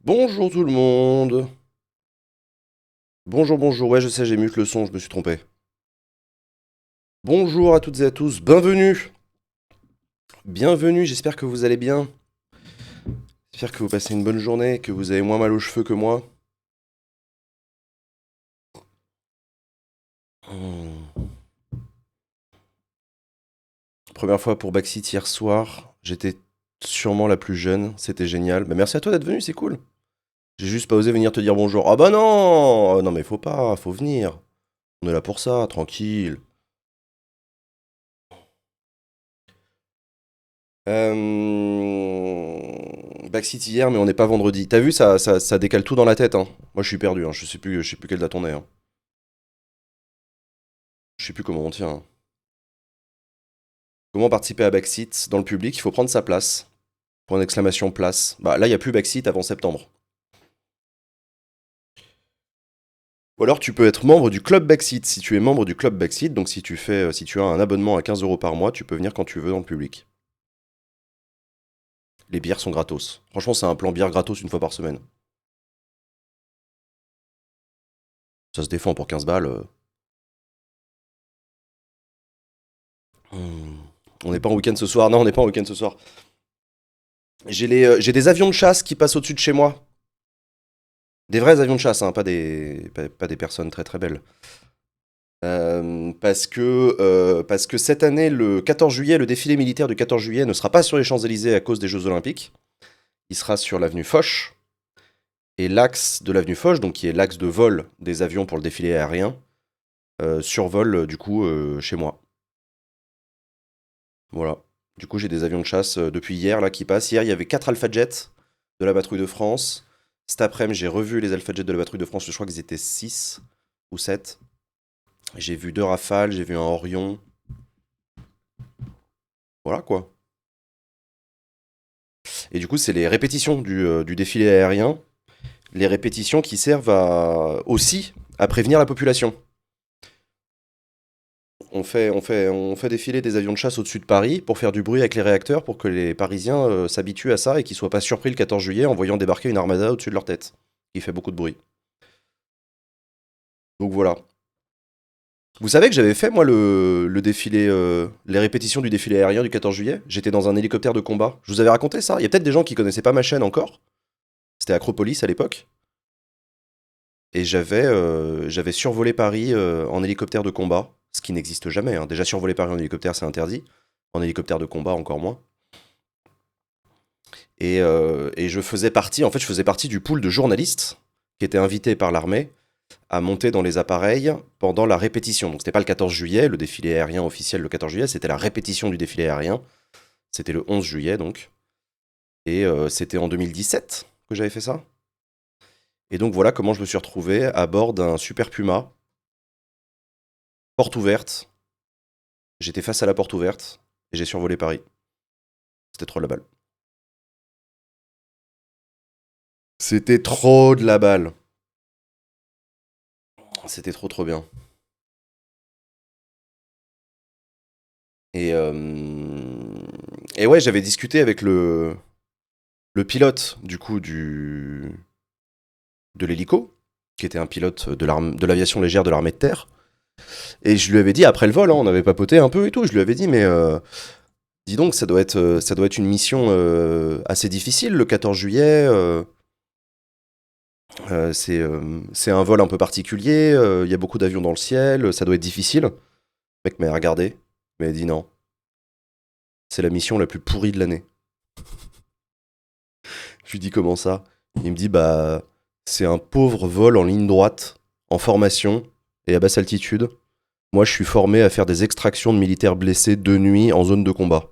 Bonjour tout le monde. Bonjour, bonjour. Ouais, je sais, j'ai mute le son, je me suis trompé. Bonjour à toutes et à tous. Bienvenue. Bienvenue, j'espère que vous allez bien. J'espère que vous passez une bonne journée, que vous avez moins mal aux cheveux que moi. Hmm. Première fois pour Backseat hier soir. J'étais sûrement la plus jeune. C'était génial. Bah, merci à toi d'être venu, c'est cool. J'ai juste pas osé venir te dire bonjour. Ah bah non. Non mais faut pas, faut venir. On est là pour ça, tranquille. Backseat hier, mais on n'est pas vendredi. T'as vu, ça décale tout dans la tête, hein. Moi, je suis perdu, hein. Je sais plus quelle date on est, hein. Je sais plus comment on tient, hein. Comment participer à Backseat dans le public? Il faut prendre sa place. Point d'exclamation place. Bah là, il n'y a plus Backseat avant septembre. Ou alors, tu peux être membre du club Backseat. Si tu es membre du club Backseat, donc si tu as un abonnement à 15 € par mois, tu peux venir quand tu veux dans le public. Les bières sont gratos. Franchement, c'est un plan bière gratos une fois par semaine. Ça se défend pour 15 balles. Hmm. On n'est pas en week-end ce soir. Non, on n'est pas en week-end ce soir. J'ai des avions de chasse qui passent au-dessus de chez moi. Des vrais avions de chasse, hein, pas des personnes très très belles. Parce que cette année, le 14 juillet, le défilé militaire du 14 juillet ne sera pas sur les Champs-Élysées à cause des Jeux Olympiques. Il sera sur l'avenue Foch. Et l'axe de l'avenue Foch, donc qui est l'axe de vol des avions pour le défilé aérien, survole du coup chez moi. Voilà. Du coup, j'ai des avions de chasse depuis hier là qui passent. Hier, il y avait 4 Alpha Jets de la patrouille de France. Cet après-midi, j'ai revu les Alpha Jets de la patrouille de France. Je crois qu'ils étaient 6 ou 7. J'ai vu 2 Rafales, j'ai vu un Orion. Voilà quoi. Et du coup, c'est les répétitions du défilé aérien. Les répétitions qui servent aussi à prévenir la population. On fait défiler des avions de chasse au-dessus de Paris pour faire du bruit avec les réacteurs pour que les Parisiens s'habituent à ça et qu'ils soient pas surpris le 14 juillet en voyant débarquer une armada au-dessus de leur tête. Qui fait beaucoup de bruit. Donc voilà. Vous savez que j'avais fait moi le défilé, les répétitions du défilé aérien du 14 juillet? J'étais dans un hélicoptère de combat. Je vous avais raconté ça? Il y a peut-être des gens qui connaissaient pas ma chaîne encore. C'était Acropolis à l'époque. Et j'avais survolé Paris en hélicoptère de combat, ce qui n'existe jamais, hein. Déjà survoler Paris en hélicoptère c'est interdit. En hélicoptère de combat encore moins. Et je faisais partie du pool de journalistes qui étaient invités par l'armée à monter dans les appareils pendant la répétition. Donc c'était pas le 14 juillet, le défilé aérien officiel le 14 juillet, c'était la répétition du défilé aérien. C'était le 11 juillet donc. Et c'était en 2017 que j'avais fait ça. Et donc voilà comment je me suis retrouvé à bord d'un Super Puma, porte ouverte. J'étais face à la porte ouverte et j'ai survolé Paris. C'était trop de la balle. C'était trop de la balle. C'était trop trop bien. Et, euh, et ouais, j'avais discuté avec le pilote du coup de l'hélico, qui était un pilote de l'aviation légère de l'armée de terre. Et je lui avais dit après le vol, hein, on avait papoté un peu et tout. Je lui avais dit, mais dis donc, ça doit être une mission assez difficile le 14 juillet. C'est un vol un peu particulier. Il y a beaucoup d'avions dans le ciel. Ça doit être difficile. Le mec m'a regardé, m'a dit non, c'est la mission la plus pourrie de l'année. Je lui dis comment ça? Il me dit bah c'est un pauvre vol en ligne droite, en formation et à basse altitude. Moi je suis formé à faire des extractions de militaires blessés de nuit en zone de combat.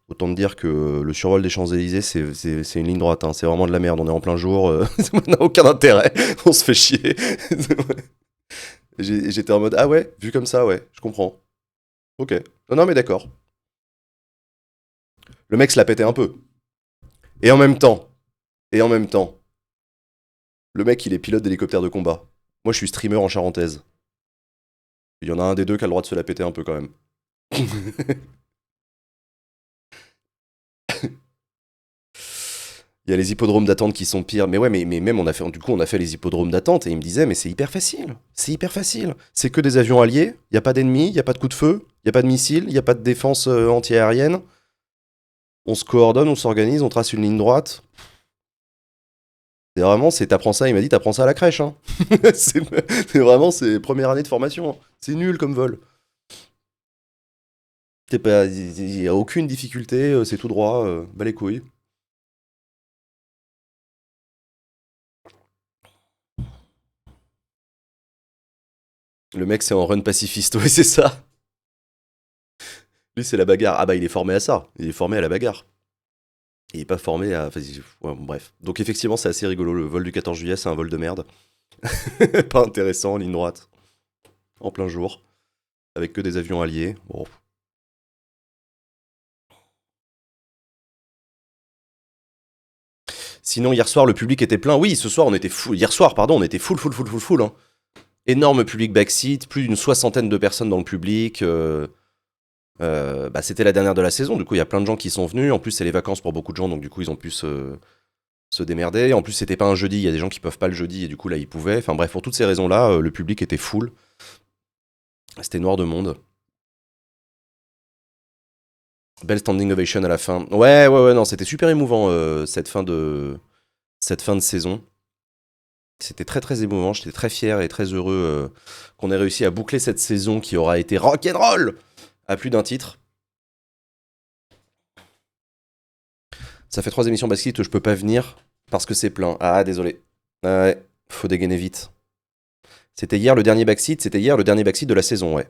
Autant te dire que le survol des Champs-Élysées, c'est une ligne droite, hein. C'est vraiment de la merde. On est en plein jour, ça n'a aucun intérêt. On se fait chier. J'étais en mode ah ouais, vu comme ça, ouais, je comprends. Ok. Non, non, mais d'accord. Le mec se la pétait un peu. Et en même temps, et en même temps, le mec il est pilote d'hélicoptère de combat. Moi je suis streamer en charentaise. Il y en a un des deux qui a le droit de se la péter un peu quand même. Il y a les hippodromes d'attente qui sont pires. Mais ouais, mais même du coup, on a fait les hippodromes d'attente et il me disait, mais c'est hyper facile. C'est hyper facile. C'est que des avions alliés. Il n'y a pas d'ennemis, il n'y a pas de coups de feu, il n'y a pas de missiles, il n'y a pas de défense anti-aérienne. On se coordonne, on s'organise, on trace une ligne droite. C'est vraiment, t'apprends ça, il m'a dit, t'apprends ça à la crèche. Hein. c'est vraiment, c'est première année de formation. Hein. C'est nul comme vol. Il n'y a aucune difficulté, c'est tout droit, bas les couilles. Le mec, c'est en run pacifiste, ouais, c'est ça. Lui, c'est la bagarre. Ah bah, il est formé à ça. Il est formé à la bagarre. Il est pas formé à. Enfin, ouais, bon, bref. Donc, effectivement, c'est assez rigolo. Le vol du 14 juillet, c'est un vol de merde. Pas intéressant, ligne droite. En plein jour. Avec que des avions alliés. Bon. Sinon, hier soir, le public était plein. Oui, ce soir, on était full. Hier soir, pardon, on était full, full, full, full, full. Hein. Énorme public backseat. Plus d'une soixantaine de personnes dans le public. Bah, c'était la dernière de la saison, du coup il y a plein de gens qui sont venus. En plus c'est les vacances pour beaucoup de gens, donc du coup ils ont pu se démerder. En plus c'était pas un jeudi, il y a des gens qui peuvent pas le jeudi et du coup là ils pouvaient. Enfin bref, pour toutes ces raisons-là, le public était full. C'était noir de monde. Belle standing ovation à la fin. Ouais, ouais, ouais, non, c'était super émouvant cette fin de saison. C'était très très émouvant, j'étais très fier et très heureux qu'on ait réussi à boucler cette saison qui aura été rock'n'roll à plus d'un titre. Ça fait 3 émissions basket, je peux pas venir parce que c'est plein. Ah, désolé. Ah ouais, faut dégainer vite. C'était hier le dernier backseat, c'était hier le dernier backseat de la saison, ouais.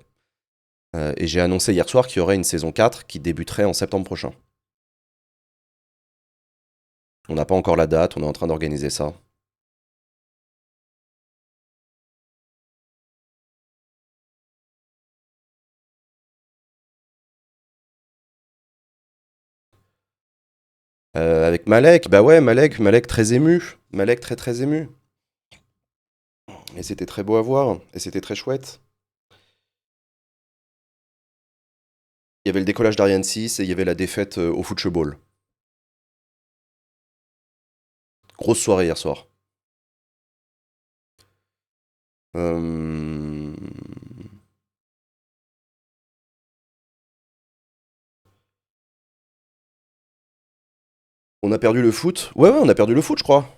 Et j'ai annoncé hier soir qu'il y aurait une saison 4 qui débuterait en septembre prochain. On n'a pas encore la date, on est en train d'organiser ça. Avec Malek, bah ouais, Malek très ému. Malek très très ému. Et c'était très beau à voir, et c'était très chouette. Il y avait le décollage d'Ariane 6 et il y avait la défaite au football. Grosse soirée hier soir. Euh... On a perdu le foot. Ouais, ouais, on a perdu le foot, je crois.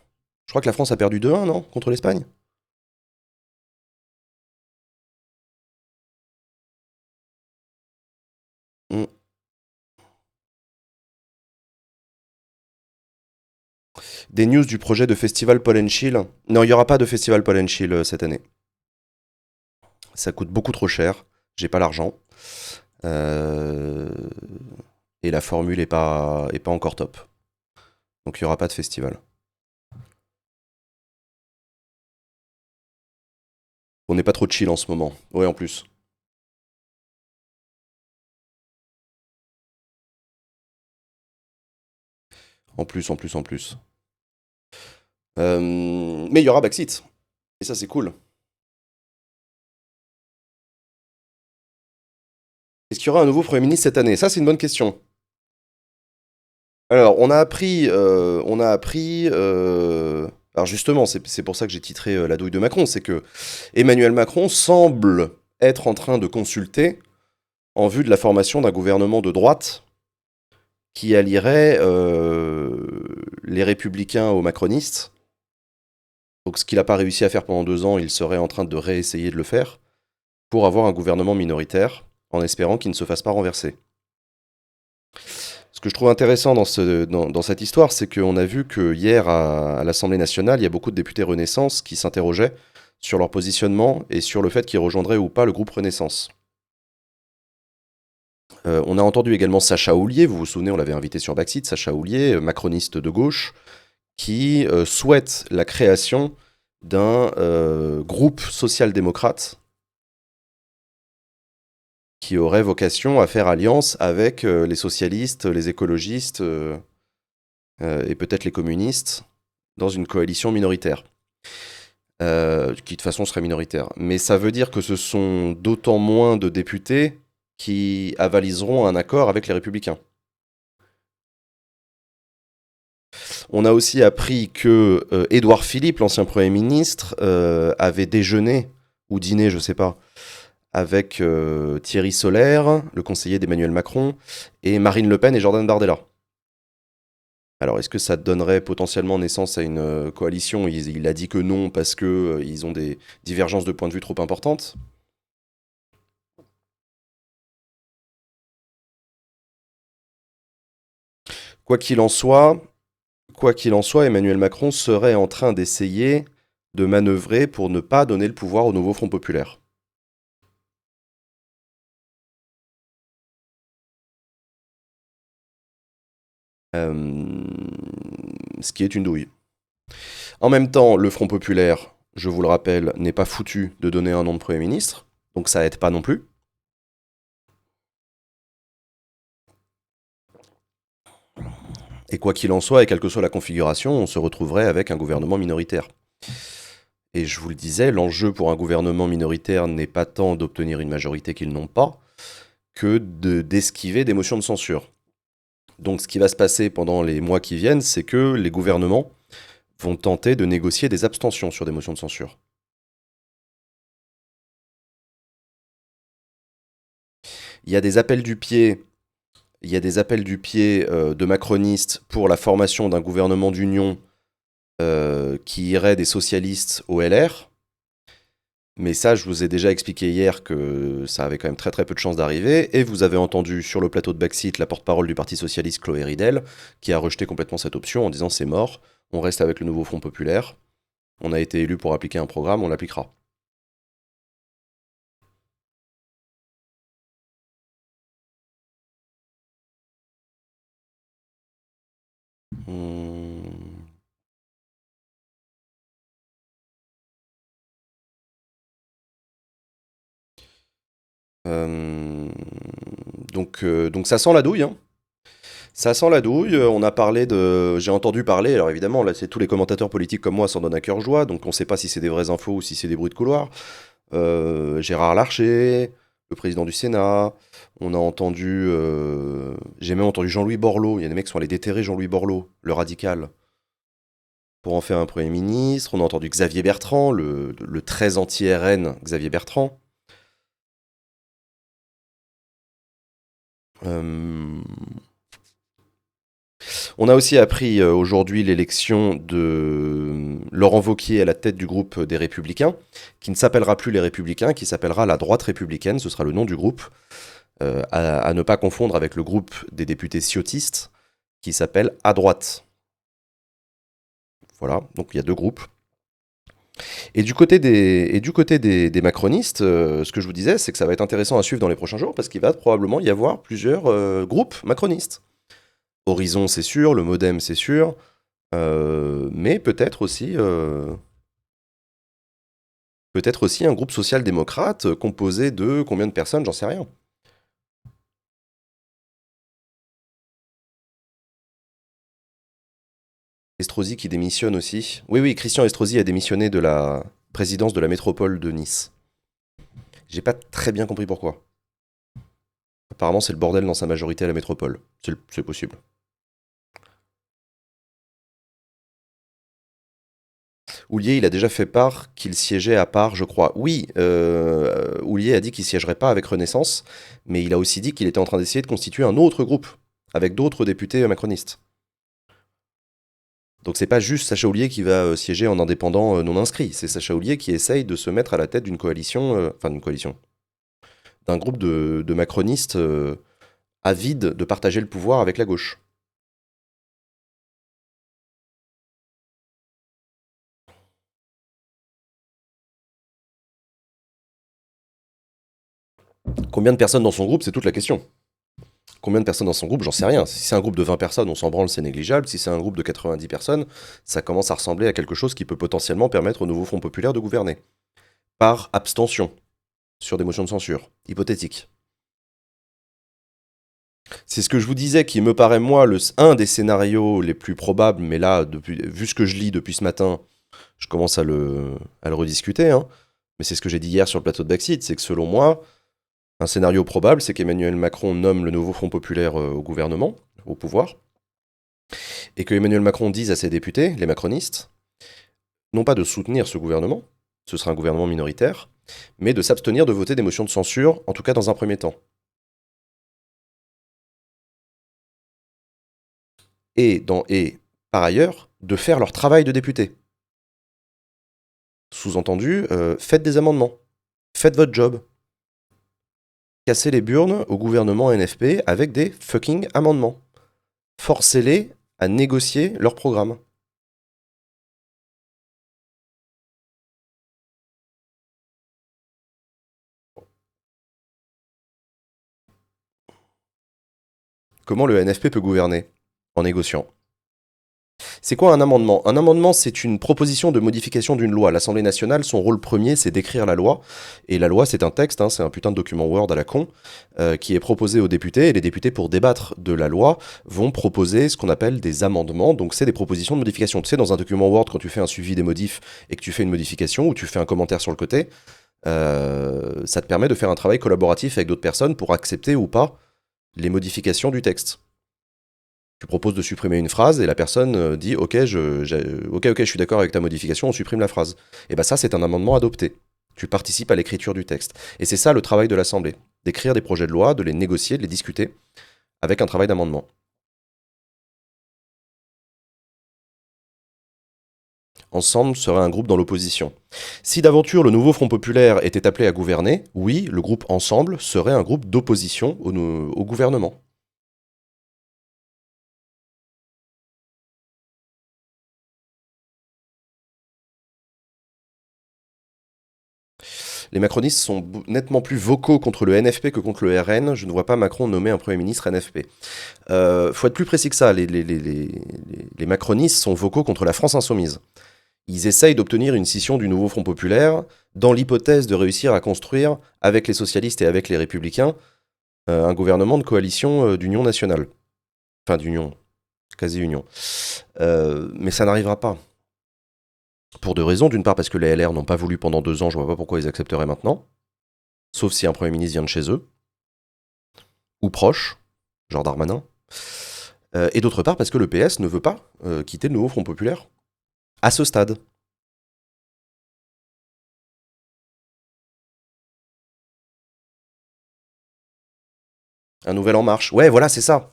Je crois que la France a perdu 2-1, non? Contre l'Espagne. Mm. Des news du projet de festival Paul and Chill. Non, il n'y aura pas de festival Paul and Chill cette année. Ça coûte beaucoup trop cher. J'ai pas l'argent. Euh, Et la formule est pas encore top. Donc il n'y aura pas de festival. On n'est pas trop chill en ce moment. Ouais, en plus. En plus, en plus, en plus. Mais il y aura Backseat. Et ça, c'est cool. Est-ce qu'il y aura un nouveau Premier ministre cette année? Ça, c'est une bonne question. Alors, alors justement, c'est pour ça que j'ai titré La douille de Macron, c'est que Emmanuel Macron semble être en train de consulter en vue de la formation d'un gouvernement de droite qui allierait les républicains aux macronistes. Donc ce qu'il n'a pas réussi à faire pendant 2 ans, il serait en train de réessayer de le faire pour avoir un gouvernement minoritaire, en espérant qu'il ne se fasse pas renverser. Ce que je trouve intéressant dans cette histoire, c'est qu'on a vu que hier à l'Assemblée nationale, il y a beaucoup de députés Renaissance qui s'interrogeaient sur leur positionnement et sur le fait qu'ils rejoindraient ou pas le groupe Renaissance. On a entendu également Sacha Houlier, vous vous souvenez, on l'avait invité sur Backseat, Sacha Houlier, macroniste de gauche, qui souhaite la création d'un groupe social-démocrate qui aurait vocation à faire alliance avec les socialistes, les écologistes et peut-être les communistes dans une coalition minoritaire, qui de toute façon serait minoritaire. Mais ça veut dire que ce sont d'autant moins de députés qui avaliseront un accord avec les républicains. On a aussi appris que Édouard Philippe, l'ancien Premier ministre, avait déjeuné, ou dîné, je sais pas, avec Thierry Solère, le conseiller d'Emmanuel Macron, et Marine Le Pen et Jordan Bardella. Alors, est-ce que ça donnerait potentiellement naissance à une coalition? Il a dit que non, parce que ils ont des divergences de points de vue trop importantes. Quoi qu'il en soit, Quoi qu'il en soit, Emmanuel Macron serait en train d'essayer de manœuvrer pour ne pas donner le pouvoir au nouveau Front populaire. Euh, Ce qui est une douille. En même temps, le Front populaire, je vous le rappelle, n'est pas foutu de donner un nom de Premier ministre, donc ça aide pas non plus. Et quoi qu'il en soit, et quelle que soit la configuration, on se retrouverait avec un gouvernement minoritaire. Et je vous le disais, l'enjeu pour un gouvernement minoritaire n'est pas tant d'obtenir une majorité qu'ils n'ont pas, que d'esquiver des motions de censure. Donc ce qui va se passer pendant les mois qui viennent, c'est que les gouvernements vont tenter de négocier des abstentions sur des motions de censure. Il y a des appels du pied, de macronistes pour la formation d'un gouvernement d'union qui irait des socialistes au LR. Mais ça, je vous ai déjà expliqué hier que ça avait quand même très très peu de chances d'arriver. Et vous avez entendu sur le plateau de Backseat la porte-parole du Parti Socialiste, Chloé Ridel, qui a rejeté complètement cette option en disant c'est mort, on reste avec le nouveau Front Populaire, on a été élu pour appliquer un programme, on l'appliquera. Hmm. Euh, donc ça sent la douille, hein. Ça sent la douille, on a parlé de... J'ai entendu parler, alors évidemment, là, c'est tous les commentateurs politiques comme moi s'en donnent à cœur joie, donc on sait pas si c'est des vraies infos ou si c'est des bruits de couloir. Gérard Larcher, le président du Sénat, on a entendu... J'ai même entendu Jean-Louis Borloo, il y a des mecs qui sont allés déterrer Jean-Louis Borloo, le radical, pour en faire un Premier ministre. On a entendu Xavier Bertrand, le très anti-RN Xavier Bertrand. Euh, On a aussi appris aujourd'hui l'élection de Laurent Wauquiez à la tête du groupe des Républicains, qui ne s'appellera plus les Républicains, qui s'appellera la droite républicaine, ce sera le nom du groupe, à ne pas confondre avec le groupe des députés ciotistes, qui s'appelle À droite. Voilà, donc il y a deux groupes. Et du côté des macronistes, ce que je vous disais, c'est que ça va être intéressant à suivre dans les prochains jours, parce qu'il va probablement y avoir plusieurs groupes macronistes. Horizon, c'est sûr, le Modem, c'est sûr, mais peut-être aussi un groupe social-démocrate composé de combien de personnes, j'en sais rien. Estrosi qui démissionne aussi. Oui, oui, Christian Estrosi a démissionné de la présidence de la métropole de Nice. J'ai pas très bien compris pourquoi. Apparemment, c'est le bordel dans sa majorité à la métropole. C'est possible. Houllier, il a déjà fait part qu'il siégeait à part, je crois. Oui, Houllier a dit qu'il siégerait pas avec Renaissance, mais il a aussi dit qu'il était en train d'essayer de constituer un autre groupe, avec d'autres députés macronistes. Donc c'est pas juste Sacha Houllier qui va siéger en indépendant non inscrit, c'est Sacha Houllier qui essaye de se mettre à la tête d'une coalition, d'un groupe de macronistes avides de partager le pouvoir avec la gauche. Combien de personnes dans son groupe, c'est toute la question. Combien de personnes dans son groupe, j'en sais rien. Si c'est un groupe de 20 personnes, on s'en branle, c'est négligeable. Si c'est un groupe de 90 personnes, ça commence à ressembler à quelque chose qui peut potentiellement permettre au nouveau Front populaire de gouverner. Par abstention, sur des motions de censure, hypothétiques. C'est ce que je vous disais qui me paraît, moi, un des scénarios les plus probables, mais là, vu ce que je lis depuis ce matin, je commence à le rediscuter, hein. Mais c'est ce que j'ai dit hier sur le plateau de Backseat, c'est que selon moi, un scénario probable, c'est qu'Emmanuel Macron nomme le nouveau Front populaire au gouvernement, au pouvoir, et que Emmanuel Macron dise à ses députés, les macronistes, non pas de soutenir ce gouvernement, ce sera un gouvernement minoritaire, mais de s'abstenir de voter des motions de censure, en tout cas dans un premier temps. Et par ailleurs, de faire leur travail de député. Sous-entendu, faites des amendements. Faites votre job. Cassez les burnes au gouvernement NFP avec des fucking amendements. Forcez-les à négocier leur programme. Comment le NFP peut gouverner? En négociant. C'est quoi un amendement? Un amendement, c'est une proposition de modification d'une loi. L'Assemblée nationale, son rôle premier, c'est d'écrire la loi. Et la loi, c'est un texte, hein, c'est un putain de document Word à la con, qui est proposé aux députés. Et les députés, pour débattre de la loi, vont proposer ce qu'on appelle des amendements. Donc, c'est des propositions de modification. Tu sais, dans un document Word, quand tu fais un suivi des modifs et que tu fais une modification ou tu fais un commentaire sur le côté, ça te permet de faire un travail collaboratif avec d'autres personnes pour accepter ou pas les modifications du texte. Tu proposes de supprimer une phrase et la personne dit ok, je suis d'accord avec ta modification, on supprime la phrase. Et bien ça, c'est un amendement adopté. Tu participes à l'écriture du texte. Et c'est ça le travail de l'Assemblée, d'écrire des projets de loi, de les négocier, de les discuter, avec un travail d'amendement. Ensemble serait un groupe dans l'opposition. Si d'aventure le nouveau Front Populaire était appelé à gouverner, oui, le groupe Ensemble serait un groupe d'opposition au gouvernement. Les macronistes sont nettement plus vocaux contre le NFP que contre le RN. Je ne vois pas Macron nommer un Premier ministre NFP. Faut être plus précis que ça. Les macronistes sont vocaux contre la France insoumise. Ils essayent d'obtenir une scission du nouveau Front Populaire dans l'hypothèse de réussir à construire, avec les socialistes et avec les républicains, un gouvernement de coalition d'union nationale. Enfin, d'union, quasi-union. Mais ça n'arrivera pas. Pour deux raisons. D'une part, parce que les LR n'ont pas voulu pendant 2 ans, je vois pas pourquoi ils accepteraient maintenant. Sauf si un Premier ministre vient de chez eux. Ou proche, genre Darmanin. Et d'autre part, parce que le PS ne veut pas quitter le nouveau Front Populaire. À ce stade. Un nouvel En Marche. Ouais, voilà, c'est ça.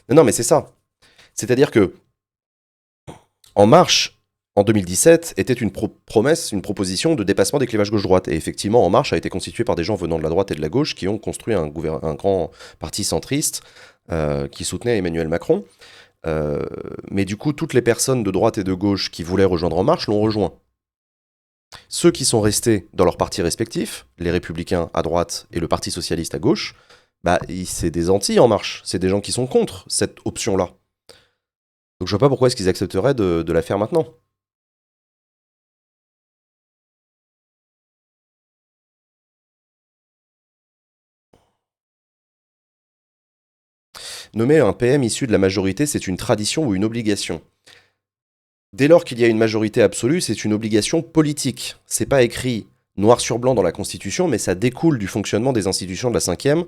Non, mais c'est ça. C'est-à-dire que En Marche, en 2017, était une promesse, une proposition de dépassement des clivages gauche-droite. Et effectivement, En Marche a été constitué par des gens venant de la droite et de la gauche qui ont construit un grand parti centriste qui soutenait Emmanuel Macron. Mais du coup, toutes les personnes de droite et de gauche qui voulaient rejoindre En Marche l'ont rejoint. Ceux qui sont restés dans leurs partis respectifs, les Républicains à droite et le Parti Socialiste à gauche, bah, c'est des anti-En Marche. C'est des gens qui sont contre cette option-là. Donc je vois pas pourquoi est-ce qu'ils accepteraient de la faire maintenant. Nommer un PM issu de la majorité, c'est une tradition ou une obligation. Dès lors qu'il y a une majorité absolue, c'est une obligation politique. C'est pas écrit noir sur blanc dans la Constitution, mais ça découle du fonctionnement des institutions de la 5e,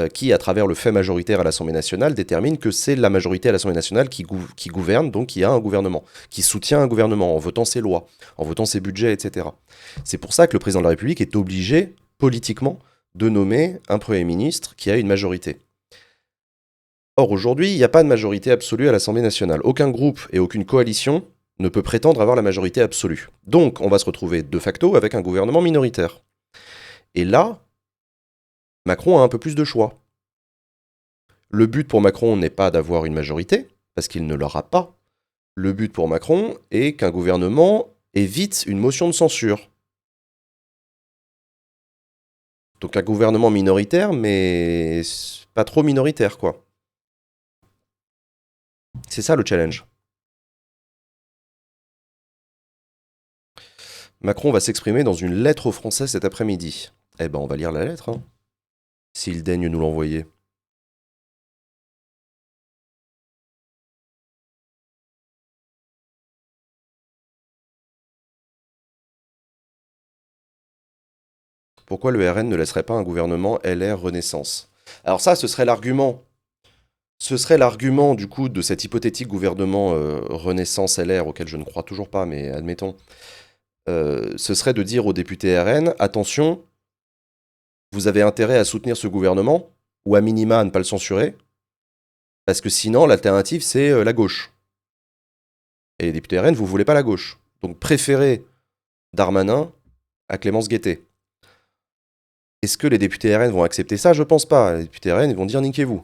qui, à travers le fait majoritaire à l'Assemblée nationale, détermine que c'est la majorité à l'Assemblée nationale qui gouverne, donc qui a un gouvernement, qui soutient un gouvernement en votant ses lois, en votant ses budgets, etc. C'est pour ça que le président de la République est obligé, politiquement, de nommer un Premier ministre qui a une majorité. Or, aujourd'hui, il n'y a pas de majorité absolue à l'Assemblée nationale. Aucun groupe et aucune coalition ne peut prétendre avoir la majorité absolue. Donc, on va se retrouver de facto avec un gouvernement minoritaire. Et là, Macron a un peu plus de choix. Le but pour Macron n'est pas d'avoir une majorité, parce qu'il ne l'aura pas. Le but pour Macron est qu'un gouvernement évite une motion de censure. Donc un gouvernement minoritaire, mais pas trop minoritaire, quoi. C'est ça le challenge. Macron va s'exprimer dans une lettre aux Français cet après-midi. Eh ben, on va lire la lettre, hein, s'il daigne nous l'envoyer. Pourquoi le RN ne laisserait pas un gouvernement LR Renaissance? Alors ça, ce serait l'argument Ce serait l'argument du coup de cet hypothétique gouvernement Renaissance LR auquel je ne crois toujours pas, mais admettons, ce serait de dire aux députés RN, attention, vous avez intérêt à soutenir ce gouvernement, ou à minima à ne pas le censurer, parce que sinon l'alternative c'est la gauche. Et les députés RN, vous voulez pas la gauche. Donc préférez Darmanin à Clémence Guettet. Est-ce que les députés RN vont accepter ça? Je pense pas. Les députés RN ils vont dire niquez-vous.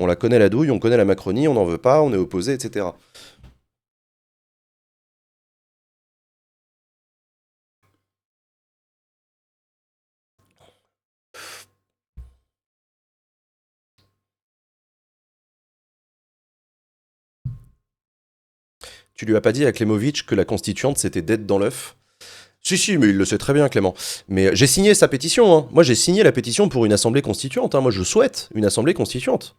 On la connaît la douille, on connaît la Macronie, on n'en veut pas, on est opposé, etc. Tu lui as pas dit à Klemovic que la constituante c'était d'être dans l'œuf? Si, si, mais il le sait très bien, Clément. Mais j'ai signé sa pétition. Hein. Moi, j'ai signé la pétition pour une assemblée constituante. Hein. Moi, je souhaite une assemblée constituante.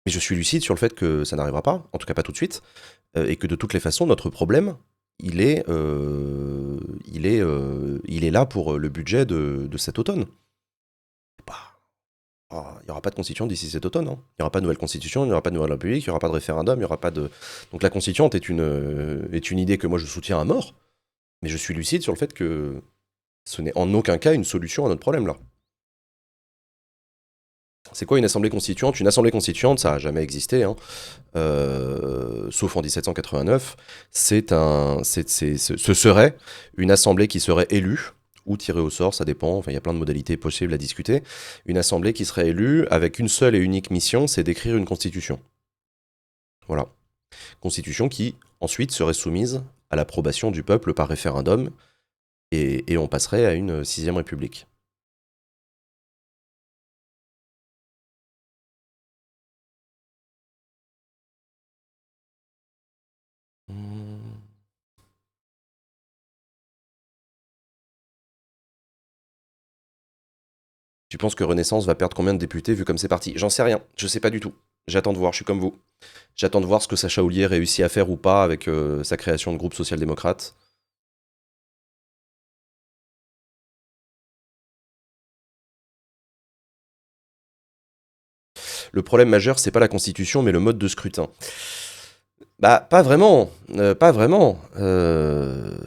Mais je suis lucide sur le fait que ça n'arrivera pas, en tout cas pas tout de suite, et que de toutes les façons, notre problème, il est là pour le budget de cet automne. Bah, il n'y aura pas de constituante d'ici cet automne. Hein. Il n'y aura pas de nouvelle constitution, il n'y aura pas de nouvelle république, il n'y aura pas de référendum, il n'y aura pas de... Donc la constituante est une idée que moi je soutiens à mort, mais je suis lucide sur le fait que ce n'est en aucun cas une solution à notre problème là. C'est quoi une assemblée constituante? Une assemblée constituante, ça n'a jamais existé, hein. Sauf en 1789. Ce serait une assemblée qui serait élue, ou tirée au sort, ça dépend, enfin, il y a plein de modalités possibles à discuter. Une assemblée qui serait élue avec une seule et unique mission, c'est d'écrire une constitution. Voilà. Constitution qui, ensuite, serait soumise à l'approbation du peuple par référendum, et on passerait à une sixième république. Hmm. Tu penses que Renaissance va perdre combien de députés vu comme c'est parti? J'en sais rien, je sais pas du tout. J'attends de voir, je suis comme vous. J'attends de voir ce que Sacha Houlier réussit à faire ou pas avec sa création de groupe social-démocrate. Le problème majeur, c'est pas la constitution, mais le mode de scrutin. Bah, pas vraiment. Pas vraiment. Le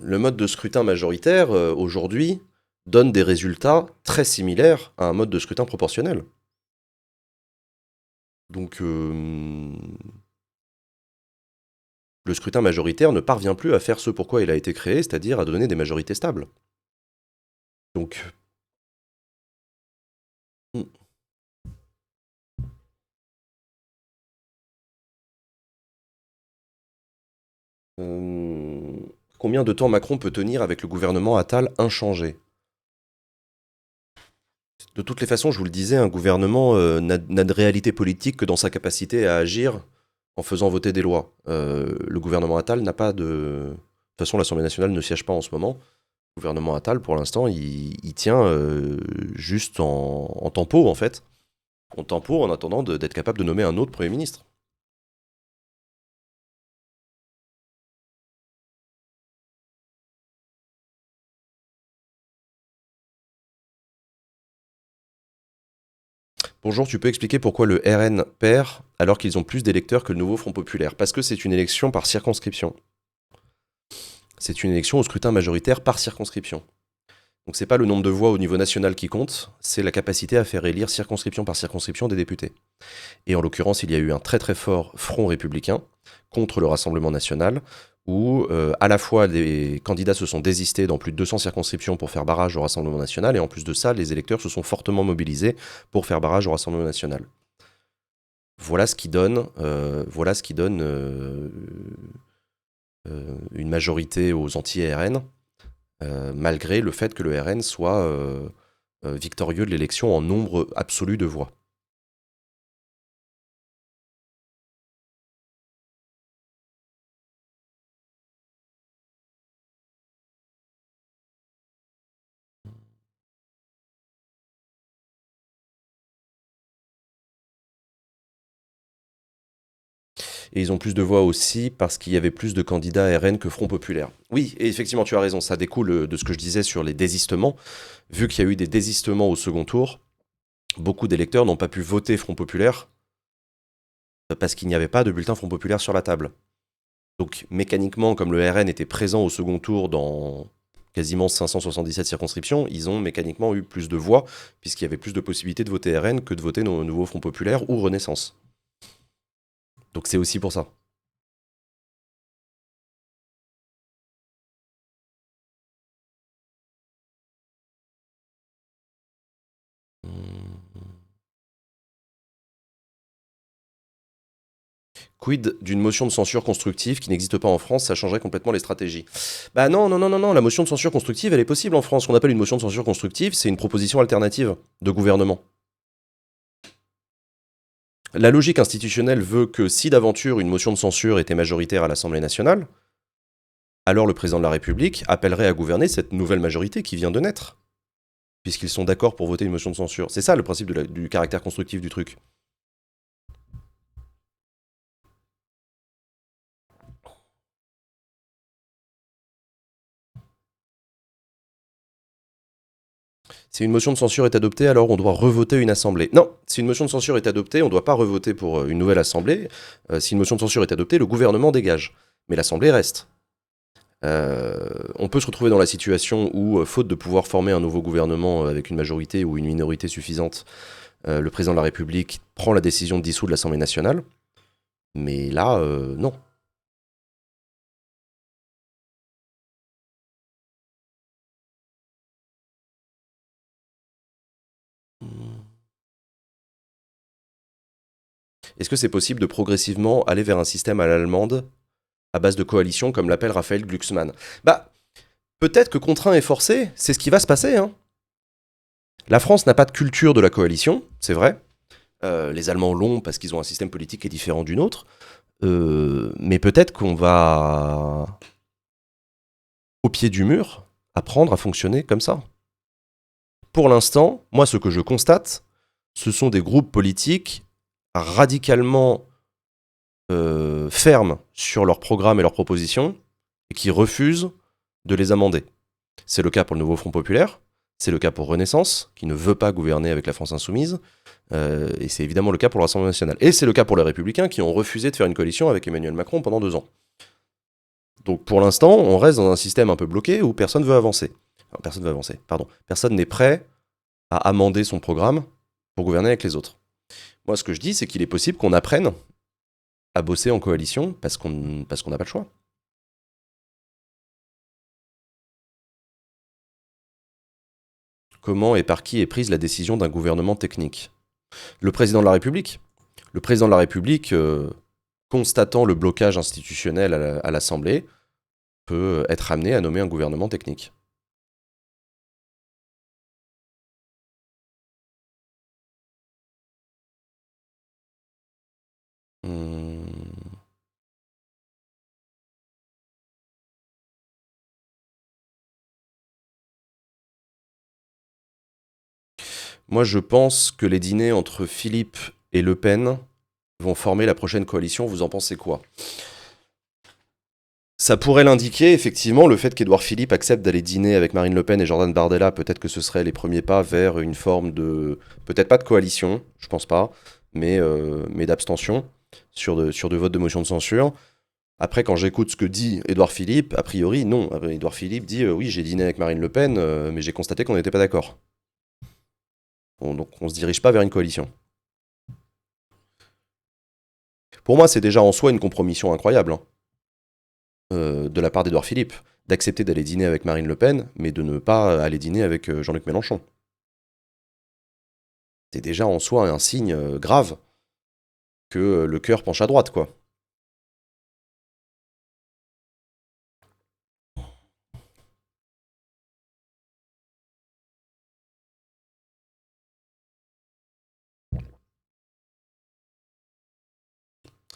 mode de scrutin majoritaire, aujourd'hui, donne des résultats très similaires à un mode de scrutin proportionnel. Donc, le scrutin majoritaire ne parvient plus à faire ce pourquoi il a été créé, c'est-à-dire à donner des majorités stables. Donc, hmm, euh, combien de temps Macron peut tenir avec le gouvernement Attal inchangé? De toutes les façons, je vous le disais, un gouvernement n'a de réalité politique que dans sa capacité à agir en faisant voter des lois. Le gouvernement Attal n'a pas de... De toute façon, l'Assemblée nationale ne siège pas en ce moment. Le gouvernement Attal, pour l'instant, il tient juste en tempo, en fait. En tempo, en attendant d'être capable de nommer un autre Premier ministre. Bonjour, tu peux expliquer pourquoi le RN perd alors qu'ils ont plus d'électeurs que le nouveau Front Populaire? Parce que c'est une élection par circonscription. C'est une élection au scrutin majoritaire par circonscription. Donc c'est pas le nombre de voix au niveau national qui compte, c'est la capacité à faire élire circonscription par circonscription des députés. Et en l'occurrence, il y a eu un très très fort front républicain contre le Rassemblement national, où à la fois les candidats se sont désistés dans plus de 200 circonscriptions pour faire barrage au Rassemblement national, et en plus de ça, les électeurs se sont fortement mobilisés pour faire barrage au Rassemblement national. Voilà ce qui donne une majorité aux anti-RN, malgré le fait que le RN soit victorieux de l'élection en nombre absolu de voix. Et ils ont plus de voix aussi parce qu'il y avait plus de candidats RN que Front Populaire. Oui, et effectivement, tu as raison, ça découle de ce que je disais sur les désistements. Vu qu'il y a eu des désistements au second tour, beaucoup d'électeurs n'ont pas pu voter Front Populaire parce qu'il n'y avait pas de bulletin Front Populaire sur la table. Donc mécaniquement, comme le RN était présent au second tour dans quasiment 577 circonscriptions, ils ont mécaniquement eu plus de voix, puisqu'il y avait plus de possibilités de voter RN que de voter nos nouveaux Front Populaire ou Renaissance. Donc c'est aussi pour ça. Quid d'une motion de censure constructive qui n'existe pas en France, ça changerait complètement les stratégies. Bah non, non, non, non, non, la motion de censure constructive, elle est possible en France. Ce qu'on appelle une motion de censure constructive, c'est une proposition alternative de gouvernement. La logique institutionnelle veut que si d'aventure une motion de censure était majoritaire à l'Assemblée nationale, alors le président de la République appellerait à gouverner cette nouvelle majorité qui vient de naître, puisqu'ils sont d'accord pour voter une motion de censure. C'est ça le principe du caractère constructif du truc. Si une motion de censure est adoptée, alors on doit revoter une assemblée. Non, si une motion de censure est adoptée, on ne doit pas revoter pour une nouvelle assemblée. Si une motion de censure est adoptée, le gouvernement dégage. Mais l'assemblée reste. On peut se retrouver dans la situation où, faute de pouvoir former un nouveau gouvernement avec une majorité ou une minorité suffisante, le président de la République prend la décision de dissoudre l'Assemblée nationale. Mais là, non. Est-ce que c'est possible de progressivement aller vers un système à l'allemande à base de coalition, comme l'appelle Raphaël Glucksmann? Bah, peut-être que contraint et forcé, c'est ce qui va se passer. Hein. La France n'a pas de culture de la coalition, c'est vrai. Les Allemands l'ont parce qu'ils ont un système politique qui est différent du nôtre. Mais peut-être qu'on va, au pied du mur, apprendre à fonctionner comme ça. Pour l'instant, moi, ce que je constate, ce sont des groupes politiques radicalement fermes sur leurs programmes et leurs propositions et qui refusent de les amender. C'est le cas pour le nouveau Front Populaire, c'est le cas pour Renaissance, qui ne veut pas gouverner avec la France insoumise, et c'est évidemment le cas pour l'Assemblée nationale. Et c'est le cas pour les Républicains, qui ont refusé de faire une coalition avec Emmanuel Macron pendant 2 ans. Donc pour l'instant, on reste dans un système un peu bloqué où personne veut avancer. Enfin, personne veut avancer, pardon. Personne n'est prêt à amender son programme pour gouverner avec les autres. Moi, ce que je dis, c'est qu'il est possible qu'on apprenne à bosser en coalition parce qu'on n'a pas le choix. Comment et par qui est prise la décision d'un gouvernement technique? Le président de la République. Le président de la République, constatant le blocage institutionnel à l'Assemblée, peut être amené à nommer un gouvernement technique. Hmm. Moi, je pense que les dîners entre Philippe et Le Pen vont former la prochaine coalition. Vous en pensez quoi? Ça pourrait l'indiquer, effectivement, le fait qu'Édouard Philippe accepte d'aller dîner avec Marine Le Pen et Jordan Bardella. Peut-être que ce serait les premiers pas vers une forme de... Peut-être pas de coalition, je pense pas, mais d'abstention sur de votes de motion de censure. Après, quand j'écoute ce que dit Édouard Philippe, a priori, non. Édouard Philippe dit oui, j'ai dîné avec Marine Le Pen, mais j'ai constaté qu'on n'était pas d'accord. Bon, donc on se dirige pas vers une coalition. Pour moi, c'est déjà en soi une compromission incroyable, hein, de la part d'Édouard Philippe, d'accepter d'aller dîner avec Marine Le Pen, mais de ne pas aller dîner avec Jean-Luc Mélenchon. C'est déjà en soi un signe grave que le cœur penche à droite, quoi.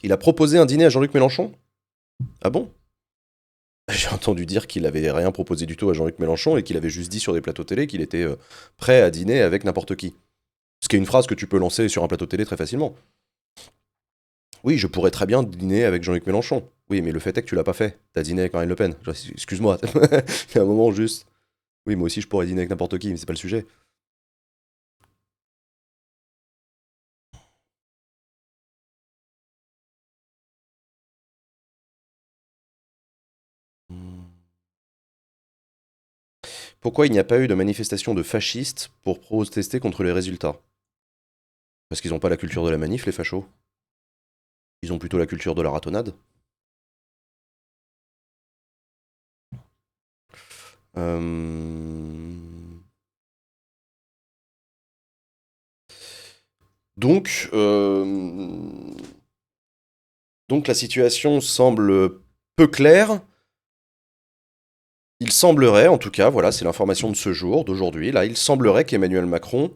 Il a proposé un dîner à Jean-Luc Mélenchon? Ah bon? J'ai entendu dire qu'il avait rien proposé du tout à Jean-Luc Mélenchon et qu'il avait juste dit sur des plateaux télé qu'il était prêt à dîner avec n'importe qui. Ce qui est une phrase que tu peux lancer sur un plateau télé très facilement. Oui, je pourrais très bien dîner avec Jean-Luc Mélenchon. Oui, mais le fait est que tu l'as pas fait. T'as dîné avec Marine Le Pen. Excuse-moi. Il y a un moment juste. Oui, moi aussi je pourrais dîner avec n'importe qui, mais c'est pas le sujet. Pourquoi il n'y a pas eu de manifestation de fascistes pour protester contre les résultats? Parce qu'ils n'ont pas la culture de la manif, les fachos. Ils ont plutôt la culture de la ratonnade. Euh... Donc, donc la situation semble peu claire. Il semblerait, en tout cas, voilà, c'est l'information de ce jour, d'aujourd'hui, là, il semblerait qu'Emmanuel Macron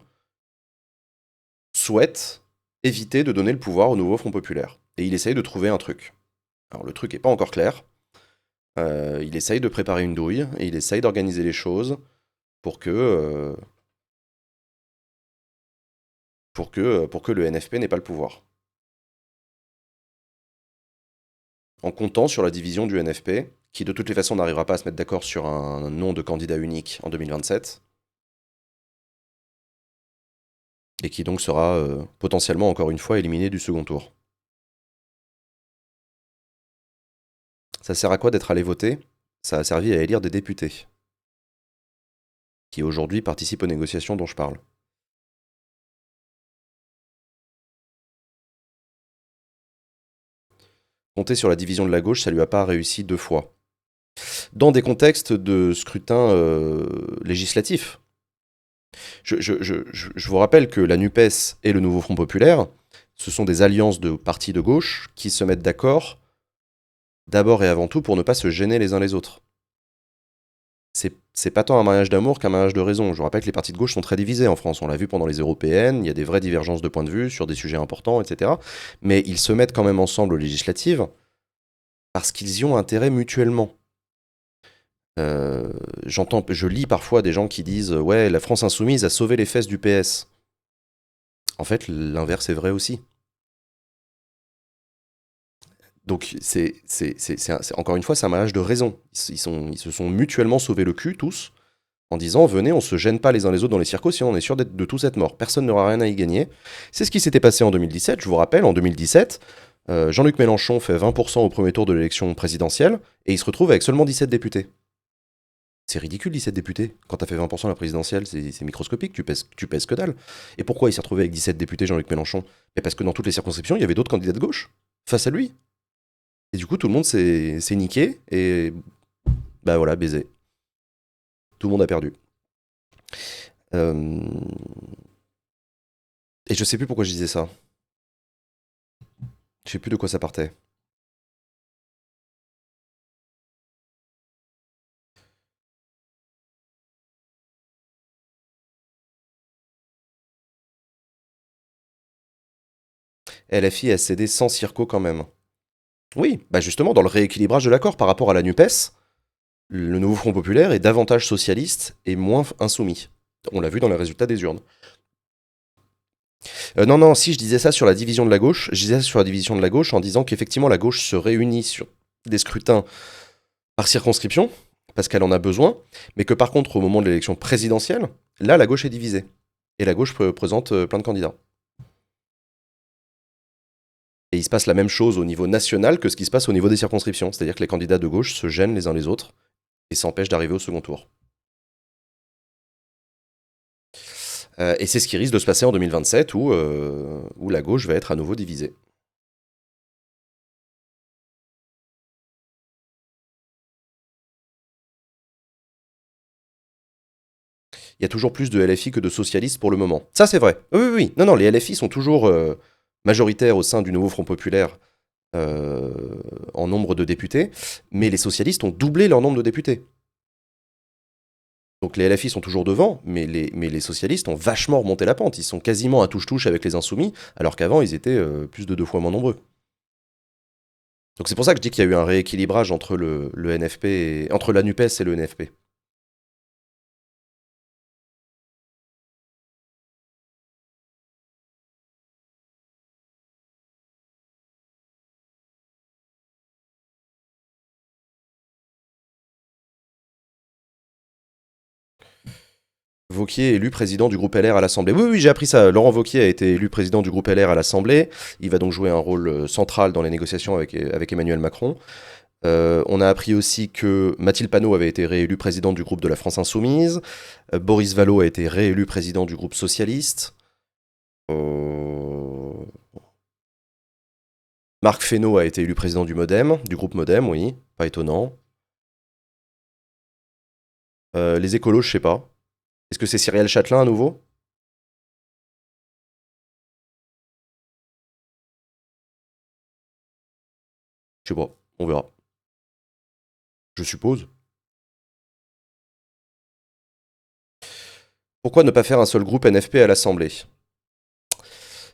souhaite éviter de donner le pouvoir au nouveau Front Populaire. Et il essaye de trouver un truc. Alors le truc n'est pas encore clair. Il essaye de préparer une douille, et il essaye d'organiser les choses pour que, pour que le NFP n'ait pas le pouvoir. En comptant sur la division du NFP, qui de toutes les façons n'arrivera pas à se mettre d'accord sur un nom de candidat unique en 2027, et qui donc sera potentiellement encore une fois éliminé du second tour. Ça sert à quoi d'être allé voter? Ça a servi à élire des députés, qui aujourd'hui participent aux négociations dont je parle. Compter sur la division de la gauche, ça lui a pas réussi 2 fois. Dans des contextes de scrutin législatif. Je vous rappelle que la NUPES et le Nouveau Front Populaire, ce sont des alliances de partis de gauche qui se mettent d'accord d'abord et avant tout pour ne pas se gêner les uns les autres. C'est pas tant un mariage d'amour qu'un mariage de raison. Je vous rappelle que les partis de gauche sont très divisés en France. On l'a vu pendant les européennes, il y a des vraies divergences de points de vue sur des sujets importants, etc. Mais ils se mettent quand même ensemble aux législatives parce qu'ils y ont intérêt mutuellement. Je lis parfois des gens qui disent ouais, la France insoumise a sauvé les fesses du PS. En fait, l'inverse est vrai aussi. Donc, encore une fois, c'est un mariage de raison. Ils se sont mutuellement sauvés le cul, tous, en disant venez, on se gêne pas les uns les autres dans les circos, sinon on est sûr de tous être morts. Personne n'aura rien à y gagner. C'est ce qui s'était passé en 2017. Je vous rappelle, en 2017, Jean-Luc Mélenchon fait 20% au premier tour de l'élection présidentielle et il se retrouve avec seulement 17 députés. C'est ridicule, 17 députés. Quand t'as fait 20% à la présidentielle, c'est microscopique, tu pèses que dalle. Et pourquoi il s'est retrouvé avec 17 députés, Jean-Luc Mélenchon? Parce que dans toutes les circonscriptions, il y avait d'autres candidats de gauche face à lui. Et du coup, tout le monde s'est niqué et bah voilà, baisé. Tout le monde a perdu. Euh, Et je sais plus pourquoi je disais ça. Je sais plus de quoi ça partait. LFI a cédé sans Circo quand même. Oui, bah justement, dans le rééquilibrage de l'accord par rapport à la NUPES, le nouveau Front Populaire est davantage socialiste et moins insoumis. On l'a vu dans les résultats des urnes. Non, non, si je disais ça sur la division de la gauche, je disais ça sur la division de la gauche en disant qu'effectivement la gauche se réunit sur des scrutins par circonscription, parce qu'elle en a besoin, mais que par contre au moment de l'élection présidentielle, là la gauche est divisée. Et la gauche présente plein de candidats. Et il se passe la même chose au niveau national que ce qui se passe au niveau des circonscriptions, c'est-à-dire que les candidats de gauche se gênent les uns les autres et s'empêchent d'arriver au second tour. Et c'est ce qui risque de se passer en 2027 où la gauche va être à nouveau divisée. Il y a toujours plus de LFI que de socialistes pour le moment. Ça, c'est vrai. Oui, oui, oui. Non, non, les LFI sont toujours majoritaires au sein du nouveau Front Populaire euh, en nombre de députés, mais les socialistes ont doublé leur nombre de députés. Donc les LFI sont toujours devant, mais les socialistes ont vachement remonté la pente. Ils sont quasiment à touche-touche avec les insoumis, alors qu'avant, ils étaient plus de 2 fois moins nombreux. Donc c'est pour ça que je dis qu'il y a eu un rééquilibrage entre le NFP entre la NUPES et le NFP. Vauquier est élu président du groupe LR à l'Assemblée. Oui, oui, j'ai appris ça. Laurent Vauquier a été élu président du groupe LR à l'Assemblée. Il va donc jouer un rôle central dans les négociations avec Emmanuel Macron. On a appris aussi que Mathilde Panot avait été réélue présidente du groupe de la France Insoumise. Boris Vallaud a été réélu président du groupe socialiste. Euh, Marc Fesneau a été élu président du Modem, du groupe Modem, oui, pas étonnant. Les écolos, je sais pas. Est-ce que c'est Cyrielle Châtelain à nouveau? Je sais pas, on verra. Je suppose. Pourquoi ne pas faire un seul groupe NFP à l'Assemblée?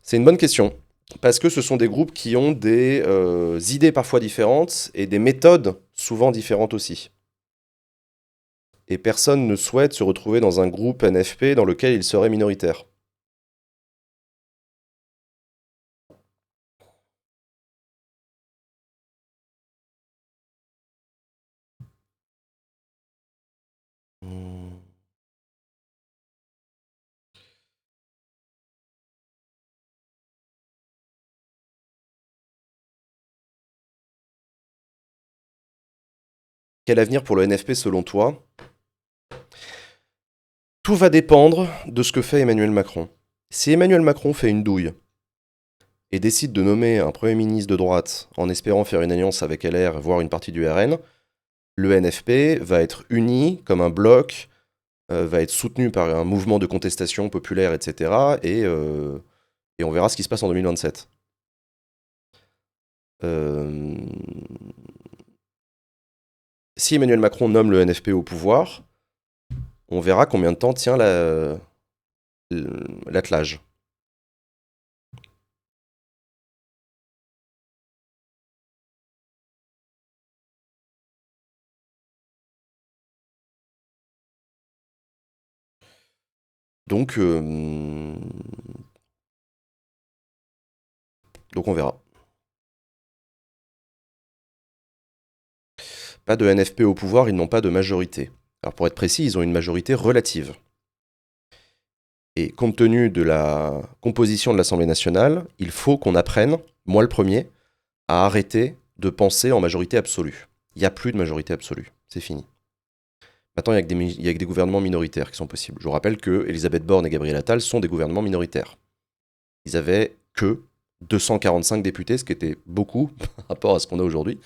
C'est une bonne question. Parce que ce sont des groupes qui ont des idées parfois différentes et des méthodes souvent différentes aussi. Et personne ne souhaite se retrouver dans un groupe NFP dans lequel il serait minoritaire. Hmm. Quel avenir pour le NFP selon toi? Tout va dépendre de ce que fait Emmanuel Macron. Si Emmanuel Macron fait une douille et décide de nommer un Premier ministre de droite en espérant faire une alliance avec LR, voire une partie du RN, le NFP va être uni comme un bloc, va être soutenu par un mouvement de contestation populaire, etc. Et on verra ce qui se passe en 2027. Euh, Si Emmanuel Macron nomme le NFP au pouvoir, on verra combien de temps tient l'attelage. Donc, euh, donc on verra. Pas de NFP au pouvoir, ils n'ont pas de majorité. Alors pour être précis, ils ont une majorité relative. Et compte tenu de la composition de l'Assemblée nationale, il faut qu'on apprenne, moi le premier, à arrêter de penser en majorité absolue. Il n'y a plus de majorité absolue. C'est fini. Maintenant, il y a que des gouvernements minoritaires qui sont possibles. Je vous rappelle que Elisabeth Borne et Gabriel Attal sont des gouvernements minoritaires. Ils avaient que 245 députés, ce qui était beaucoup par rapport à ce qu'on a aujourd'hui.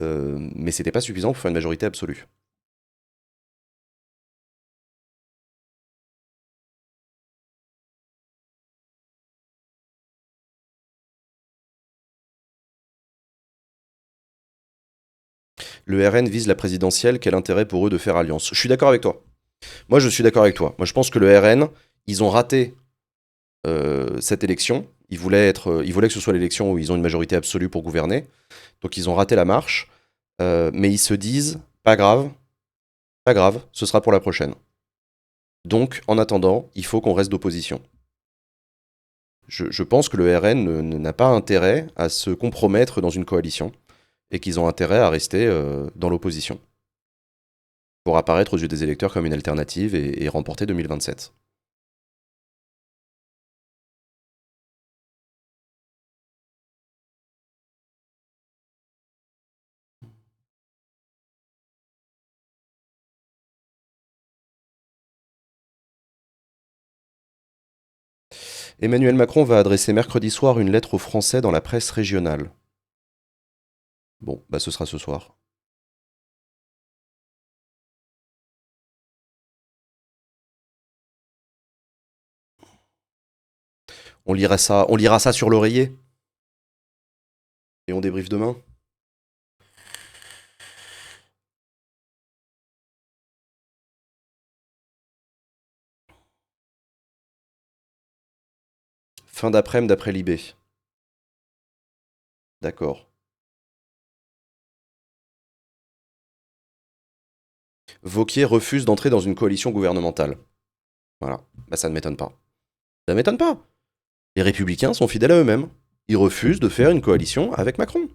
Mais c'était pas suffisant pour faire une majorité absolue. Le RN vise la présidentielle, quel intérêt pour eux de faire alliance? Je suis d'accord avec toi. Moi, je suis d'accord avec toi. Moi, je pense que le RN, ils ont raté cette élection. Ils voulaient que ce soit l'élection où ils ont une majorité absolue pour gouverner. Donc, ils ont raté la marche. Mais ils se disent, pas grave, ce sera pour la prochaine. Donc, en attendant, il faut qu'on reste d'opposition. Je pense que le RN n'a pas intérêt à se compromettre dans une coalition et qu'ils ont intérêt à rester dans l'opposition pour apparaître aux yeux des électeurs comme une alternative et remporter 2027. Emmanuel Macron va adresser mercredi soir une lettre aux Français dans la presse régionale. Bon, bah ce sera ce soir. On lira ça sur l'oreiller et on débriefe demain. Fin d'après-midi d'après Libé. D'accord. Vauquier refuse d'entrer dans une coalition gouvernementale. Voilà. Bah ça ne m'étonne pas. Ça ne m'étonne pas. Les républicains sont fidèles à eux-mêmes. Ils refusent de faire une coalition avec Macron.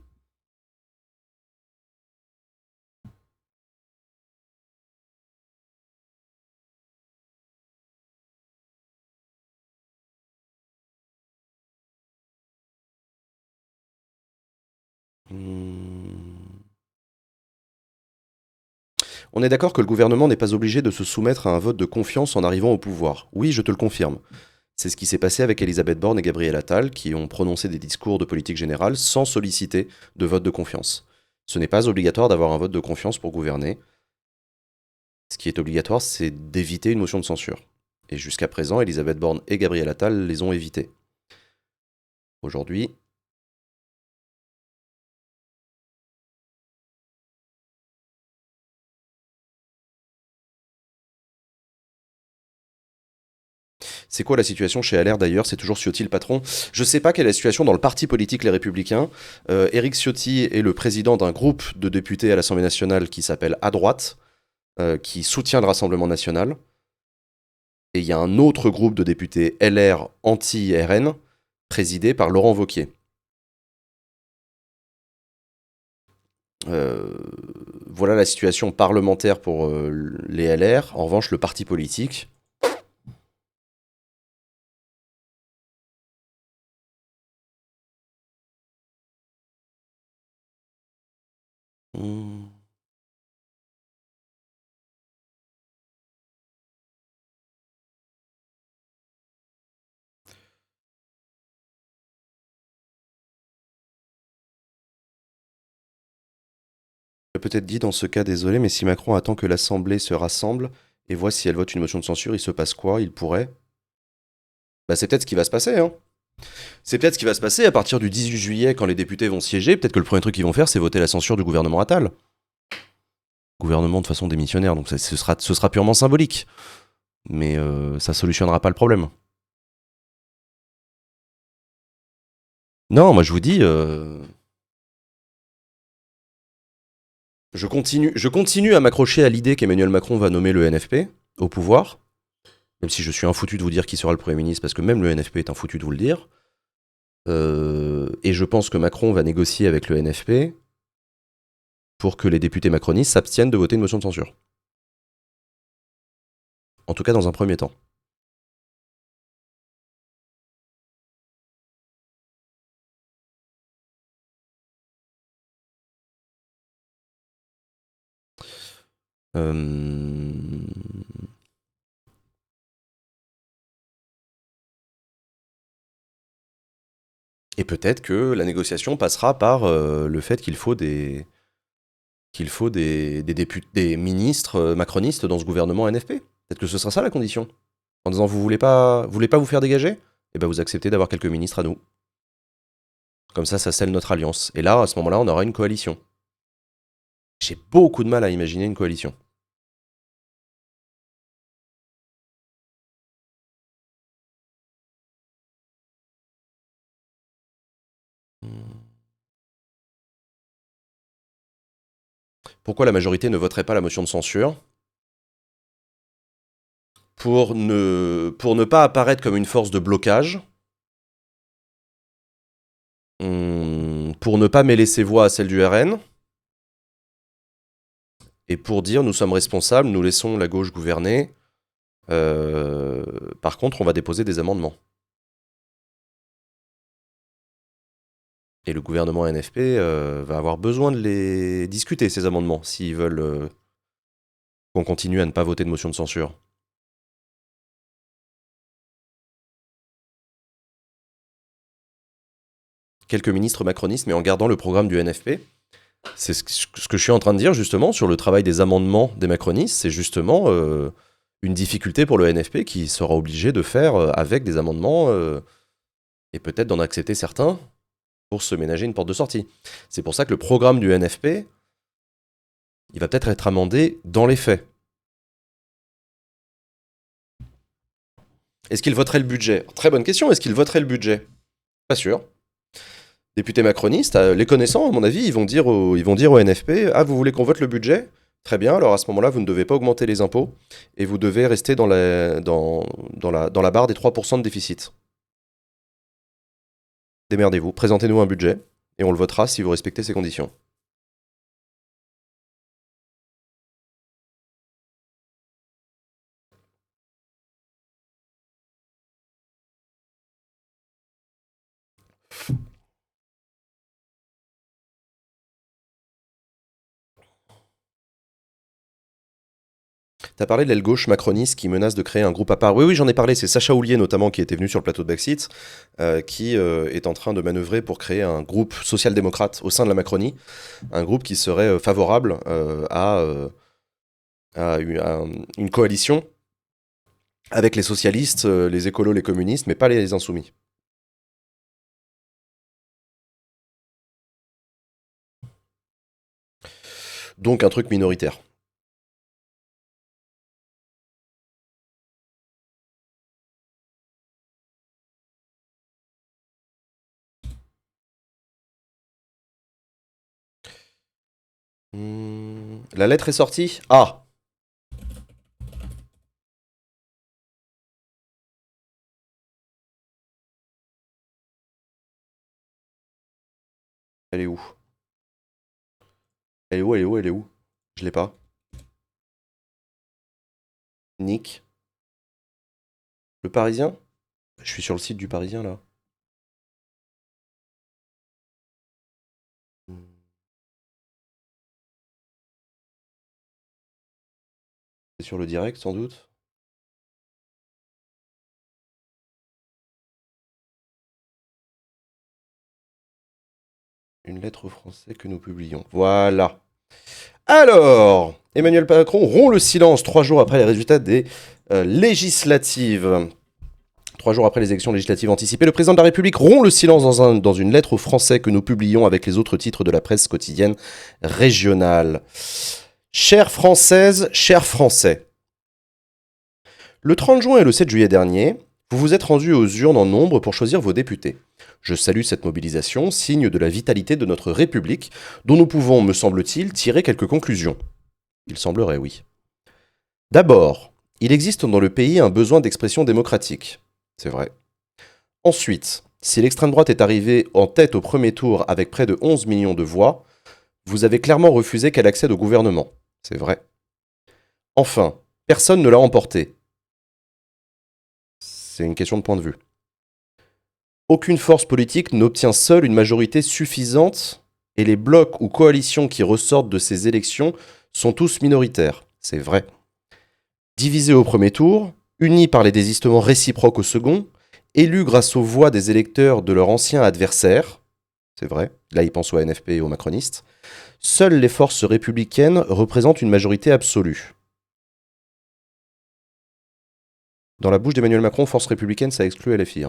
Hmm. On est d'accord que le gouvernement n'est pas obligé de se soumettre à un vote de confiance en arrivant au pouvoir. Oui, je te le confirme. C'est ce qui s'est passé avec Elisabeth Borne et Gabriel Attal, qui ont prononcé des discours de politique générale sans solliciter de vote de confiance. Ce n'est pas obligatoire d'avoir un vote de confiance pour gouverner. Ce qui est obligatoire, c'est d'éviter une motion de censure. Et jusqu'à présent, Elisabeth Borne et Gabriel Attal les ont évités. Aujourd'hui, c'est quoi la situation chez LR d'ailleurs? C'est toujours Ciotti le patron. Je sais pas quelle est la situation dans le parti politique Les Républicains. Éric Ciotti est le président d'un groupe de députés à l'Assemblée nationale qui s'appelle À droite, qui soutient le Rassemblement national. Et il y a un autre groupe de députés LR anti-RN, présidé par Laurent Wauquiez. Euh, voilà la situation parlementaire pour les LR. En revanche, le parti politique. Hmm. J'ai peut-être dit dans ce cas, désolé, mais si Macron attend que l'Assemblée se rassemble et voit si elle vote une motion de censure, il se passe quoi? Il pourrait. Bah, c'est peut-être ce qui va se passer, hein. C'est peut-être ce qui va se passer à partir du 18 juillet quand les députés vont siéger. Peut-être que le premier truc qu'ils vont faire, c'est voter la censure du gouvernement Attal. Gouvernement de façon démissionnaire, donc ce sera purement symbolique. Mais ça solutionnera pas le problème. Non, moi je vous dis, je continue à m'accrocher à l'idée qu'Emmanuel Macron va nommer le NFP au pouvoir, même si je suis un foutu de vous dire qui sera le Premier ministre, parce que même le NFP est un foutu de vous le dire. Et je pense que Macron va négocier avec le NFP pour que les députés macronistes s'abstiennent de voter une motion de censure. En tout cas, dans un premier temps. Euh, Et peut-être que la négociation passera par le fait qu'il faut des ministres macronistes dans ce gouvernement NFP. Peut-être que ce sera ça la condition. En disant vous voulez pas vous faire dégager? Eh ben vous acceptez d'avoir quelques ministres à nous. Comme ça scelle notre alliance. Et là, à ce moment-là, on aura une coalition. J'ai beaucoup de mal à imaginer une coalition. Pourquoi la majorité ne voterait pas la motion de censure? Pour ne pas apparaître comme une force de blocage, pour ne pas mêler ses voix à celles du RN, et pour dire nous sommes responsables, nous laissons la gauche gouverner. Euh, Par contre, on va déposer des amendements. Et le gouvernement NFP va avoir besoin de les discuter, ces amendements, s'ils veulent qu'on continue à ne pas voter de motion de censure. Quelques ministres macronistes, mais en gardant le programme du NFP. C'est ce que je suis en train de dire justement sur le travail des amendements des macronistes, c'est justement une difficulté pour le NFP qui sera obligé de faire avec des amendements et peut-être d'en accepter certains pour se ménager une porte de sortie. C'est pour ça que le programme du NFP, il va peut-être être amendé dans les faits. Est-ce qu'il voterait le budget? Très bonne question, est-ce qu'il voterait le budget? Pas sûr. Députés macronistes, les connaissants, à mon avis, ils vont dire au NFP, ah, vous voulez qu'on vote le budget? Très bien, alors à ce moment-là, vous ne devez pas augmenter les impôts et vous devez rester dans la barre des 3% de déficit. Démerdez-vous, présentez-nous un budget et on le votera si vous respectez ces conditions. T'as parlé de l'aile gauche macroniste qui menace de créer un groupe à part. Oui, oui, j'en ai parlé. C'est Sacha Houlier notamment qui était venu sur le plateau de Backseat, qui est en train de manœuvrer pour créer un groupe social-démocrate au sein de la Macronie, un groupe qui serait favorable à une coalition avec les socialistes, les écolos, les communistes, mais pas les insoumis. Donc un truc minoritaire. La lettre est sortie? Ah! Elle est où? Elle est où? Elle est où? Elle est où? Je l'ai pas. Nick. Le Parisien? Je suis sur le site du Parisien là. C'est sur le direct sans doute. Une lettre aux Français que nous publions. Voilà. Alors, Emmanuel Macron rompt le silence 3 jours après les résultats des législatives. 3 jours après les élections législatives anticipées, le président de la République rompt le silence dans une lettre aux Français que nous publions avec les autres titres de la presse quotidienne régionale. Chères Françaises, chers Français, le 30 juin et le 7 juillet dernier, vous vous êtes rendus aux urnes en nombre pour choisir vos députés. Je salue cette mobilisation, signe de la vitalité de notre République, dont nous pouvons, me semble-t-il, tirer quelques conclusions. Il semblerait, oui. D'abord, il existe dans le pays un besoin d'expression démocratique. C'est vrai. Ensuite, si l'extrême droite est arrivée en tête au premier tour avec près de 11 millions de voix, vous avez clairement refusé qu'elle accède au gouvernement. C'est vrai. Enfin, personne ne l'a emporté. C'est une question de point de vue. Aucune force politique n'obtient seule une majorité suffisante et les blocs ou coalitions qui ressortent de ces élections sont tous minoritaires. C'est vrai. Divisés au premier tour, unis par les désistements réciproques au second, élus grâce aux voix des électeurs de leur ancien adversaire, c'est vrai, là ils pensent au NFP et aux macronistes, seules les forces républicaines représentent une majorité absolue. Dans la bouche d'Emmanuel Macron, force républicaine, ça exclut LFI.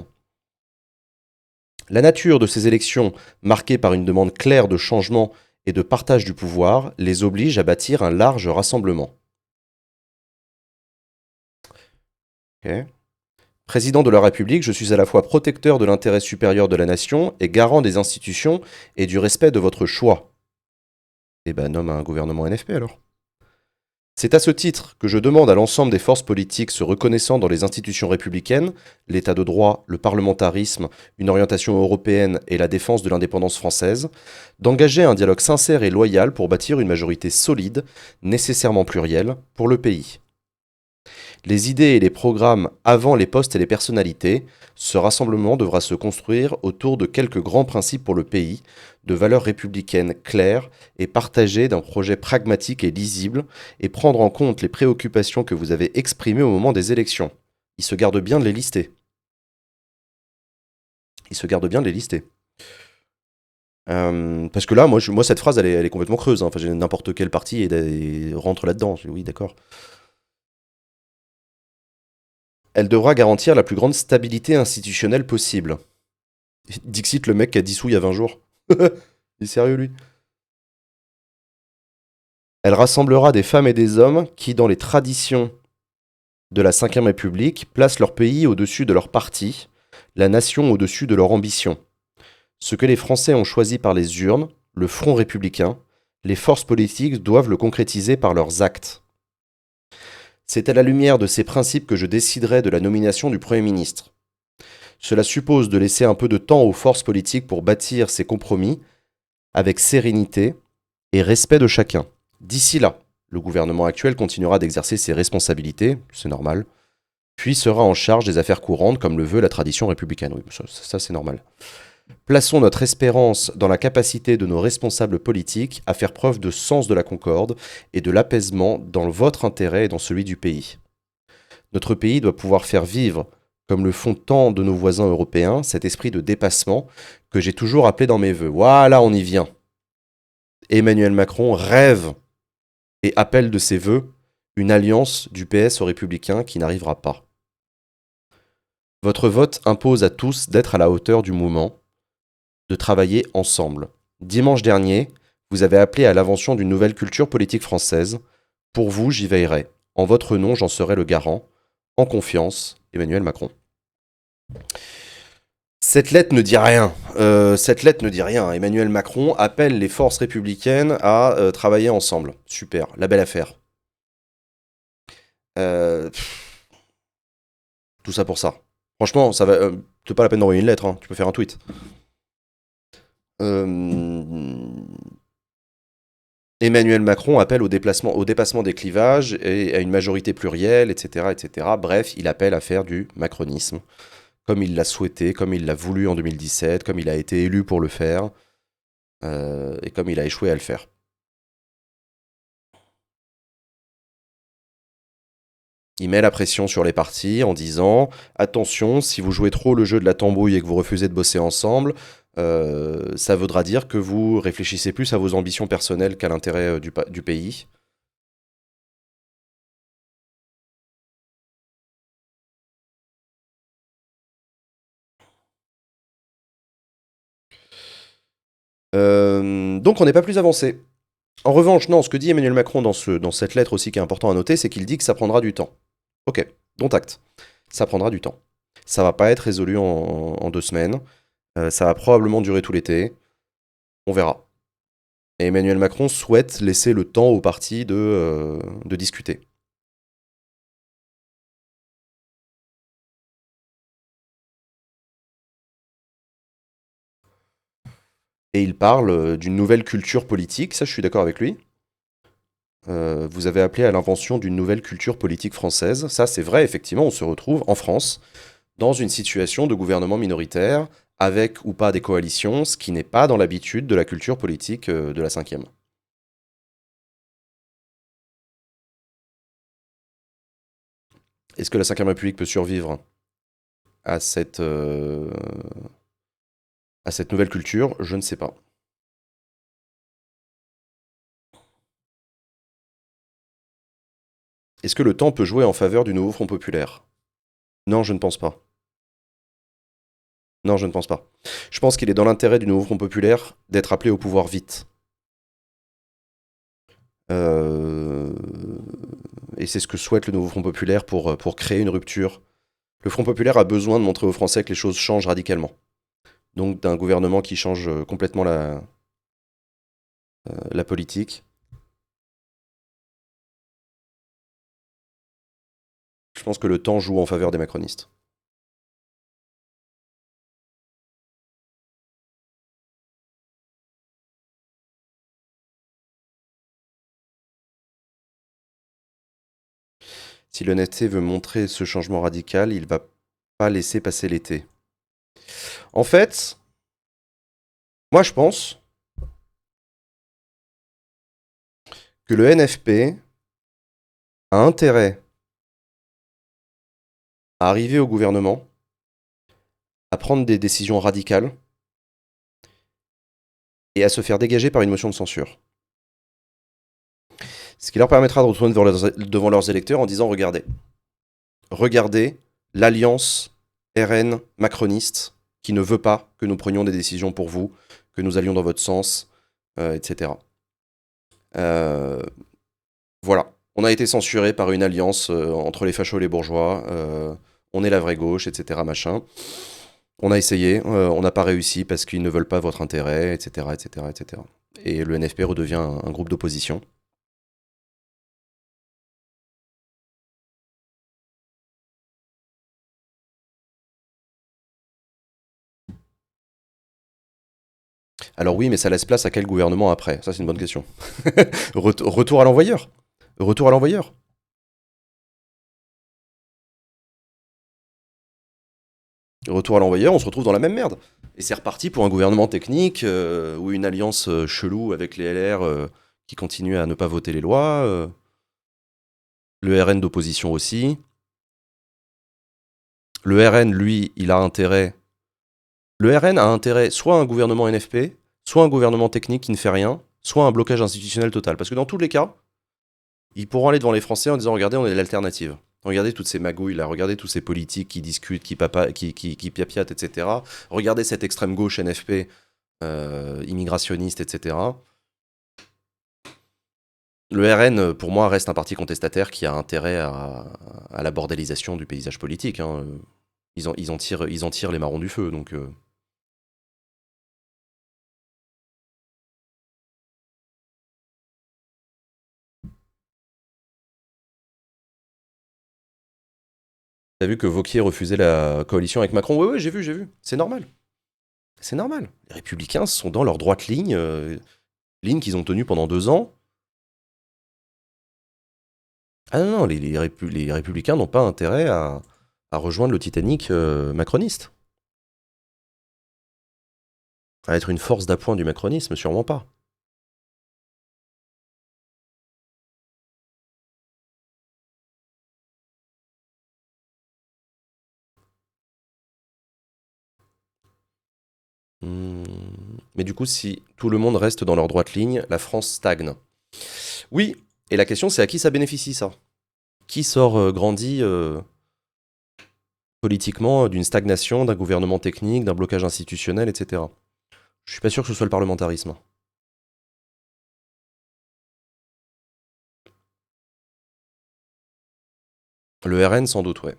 La nature de ces élections, marquées par une demande claire de changement et de partage du pouvoir, les oblige à bâtir un large rassemblement. Okay. Président de la République, je suis à la fois protecteur de l'intérêt supérieur de la nation et garant des institutions et du respect de votre choix. Eh ben, nomme un gouvernement NFP alors. C'est à ce titre que je demande à l'ensemble des forces politiques se reconnaissant dans les institutions républicaines, l'état de droit, le parlementarisme, une orientation européenne et la défense de l'indépendance française, d'engager un dialogue sincère et loyal pour bâtir une majorité solide, nécessairement plurielle, pour le pays. Les idées et les programmes avant les postes et les personnalités, ce rassemblement devra se construire autour de quelques grands principes pour le pays, de valeurs républicaines claires et partagées d'un projet pragmatique et lisible, et prendre en compte les préoccupations que vous avez exprimées au moment des élections. Il se garde bien de les lister. Parce que là, moi cette phrase, elle est complètement creuse. Hein. Enfin, n'importe quel parti rentre là-dedans. Oui, d'accord. Elle devra garantir la plus grande stabilité institutionnelle possible. Dixit, le mec qui a dissous il y a 20 jours. Il est sérieux, lui? Elle rassemblera des femmes et des hommes qui, dans les traditions de la Ve République, placent leur pays au-dessus de leur parti, la nation au-dessus de leur ambition. Ce que les Français ont choisi par les urnes, le Front républicain, les forces politiques doivent le concrétiser par leurs actes. C'est à la lumière de ces principes que je déciderai de la nomination du Premier ministre. Cela suppose de laisser un peu de temps aux forces politiques pour bâtir ces compromis avec sérénité et respect de chacun. D'ici là, le gouvernement actuel continuera d'exercer ses responsabilités, c'est normal, puis sera en charge des affaires courantes comme le veut la tradition républicaine. Oui, ça c'est normal. Plaçons notre espérance dans la capacité de nos responsables politiques à faire preuve de sens de la concorde et de l'apaisement dans votre intérêt et dans celui du pays. Notre pays doit pouvoir faire vivre, comme le font tant de nos voisins européens, cet esprit de dépassement que j'ai toujours appelé dans mes vœux. Voilà, on y vient. Emmanuel Macron rêve et appelle de ses vœux une alliance du PS aux Républicains qui n'arrivera pas. Votre vote impose à tous d'être à la hauteur du moment, de travailler ensemble. Dimanche dernier, vous avez appelé à l'invention d'une nouvelle culture politique française. Pour vous, j'y veillerai. En votre nom, j'en serai le garant. En confiance, Emmanuel Macron. Cette lettre ne dit rien. Cette lettre ne dit rien. Emmanuel Macron appelle les forces républicaines à travailler ensemble. Super, la belle affaire. Euh, Tout ça pour ça. Franchement, ça va. C'est pas la peine d'envoyer une lettre. Hein. Tu peux faire un tweet. Emmanuel Macron appelle au dépassement des clivages et à une majorité plurielle, etc., etc. Bref, il appelle à faire du macronisme, comme il l'a souhaité, comme il l'a voulu en 2017, comme il a été élu pour le faire, et comme il a échoué à le faire. Il met la pression sur les partis en disant attention, si vous jouez trop le jeu de la tambouille et que vous refusez de bosser ensemble, ça voudra dire que vous réfléchissez plus à vos ambitions personnelles qu'à l'intérêt du pays. Donc on n'est pas plus avancé. En revanche, non, ce que dit Emmanuel Macron dans cette lettre aussi qui est important à noter, c'est qu'il dit que ça prendra du temps. Ok, dont acte. Ça prendra du temps. Ça va pas être résolu en 2 semaines. Ça va probablement durer tout l'été. On verra. Et Emmanuel Macron souhaite laisser le temps aux partis de discuter. Et il parle d'une nouvelle culture politique, ça je suis d'accord avec lui. Vous avez appelé à l'invention d'une nouvelle culture politique française. Ça c'est vrai, effectivement, on se retrouve en France dans une situation de gouvernement minoritaire, avec ou pas des coalitions, ce qui n'est pas dans l'habitude de la culture politique de la cinquième. Est-ce que la cinquième République peut survivre à à cette nouvelle culture? Je ne sais pas. Est-ce que le temps peut jouer en faveur du nouveau Front populaire? Non, je ne pense pas. Non, je ne pense pas. Je pense qu'il est dans l'intérêt du nouveau Front populaire d'être appelé au pouvoir vite. Euh, Et c'est ce que souhaite le nouveau Front populaire pour créer une rupture. Le Front populaire a besoin de montrer aux Français que les choses changent radicalement. Donc d'un gouvernement qui change complètement la politique. Je pense que le temps joue en faveur des macronistes. Si l'honnêteté veut montrer ce changement radical, il va pas laisser passer l'été. En fait, moi je pense que le NFP a intérêt à arriver au gouvernement, à prendre des décisions radicales et à se faire dégager par une motion de censure. Ce qui leur permettra de retourner devant leurs électeurs en disant regardez l'alliance RN macroniste qui ne veut pas que nous prenions des décisions pour vous, que nous allions dans votre sens, etc. Euh, voilà. On a été censuré par une alliance entre les fachos et les bourgeois. On est la vraie gauche, etc. Machin. On a essayé, on n'a pas réussi parce qu'ils ne veulent pas votre intérêt, etc., etc., etc. Et le NFP redevient un groupe d'opposition. Alors oui, mais ça laisse place à quel gouvernement après? Ça, c'est une bonne question. Retour à l'envoyeur. Retour à l'envoyeur. Retour à l'envoyeur, on se retrouve dans la même merde. Et c'est reparti pour un gouvernement technique ou une alliance chelou avec les LR qui continuent à ne pas voter les lois. Le RN d'opposition aussi. Le RN, lui, il a intérêt. Le RN a intérêt soit à un gouvernement NFP, soit un gouvernement technique qui ne fait rien, soit un blocage institutionnel total. Parce que dans tous les cas, ils pourront aller devant les Français en disant regardez, on est l'alternative. Regardez toutes ces magouilles là, regardez tous ces politiques qui discutent, qui piapiatent, etc. Regardez cette extrême gauche NFP, immigrationniste, etc. Le RN, pour moi, reste un parti contestataire qui a intérêt à la bordélisation du paysage politique, hein. Ils en tirent les marrons du feu, donc. T'as vu que Wauquiez refusait la coalition avec Macron? Oui, oui, j'ai vu. C'est normal. C'est normal. Les Républicains sont dans leur droite ligne, ligne qu'ils ont tenue pendant 2 ans. Ah non, non, les Républicains n'ont pas intérêt à rejoindre le Titanic macroniste. À être une force d'appoint du macronisme, sûrement pas. Hmm. Mais du coup, si tout le monde reste dans leur droite ligne, la France stagne. Oui, et la question c'est à qui ça bénéficie ça? Qui sort grandi politiquement d'une stagnation, d'un gouvernement technique, d'un blocage institutionnel, etc. Je suis pas sûr que ce soit le parlementarisme. Le RN sans doute, ouais.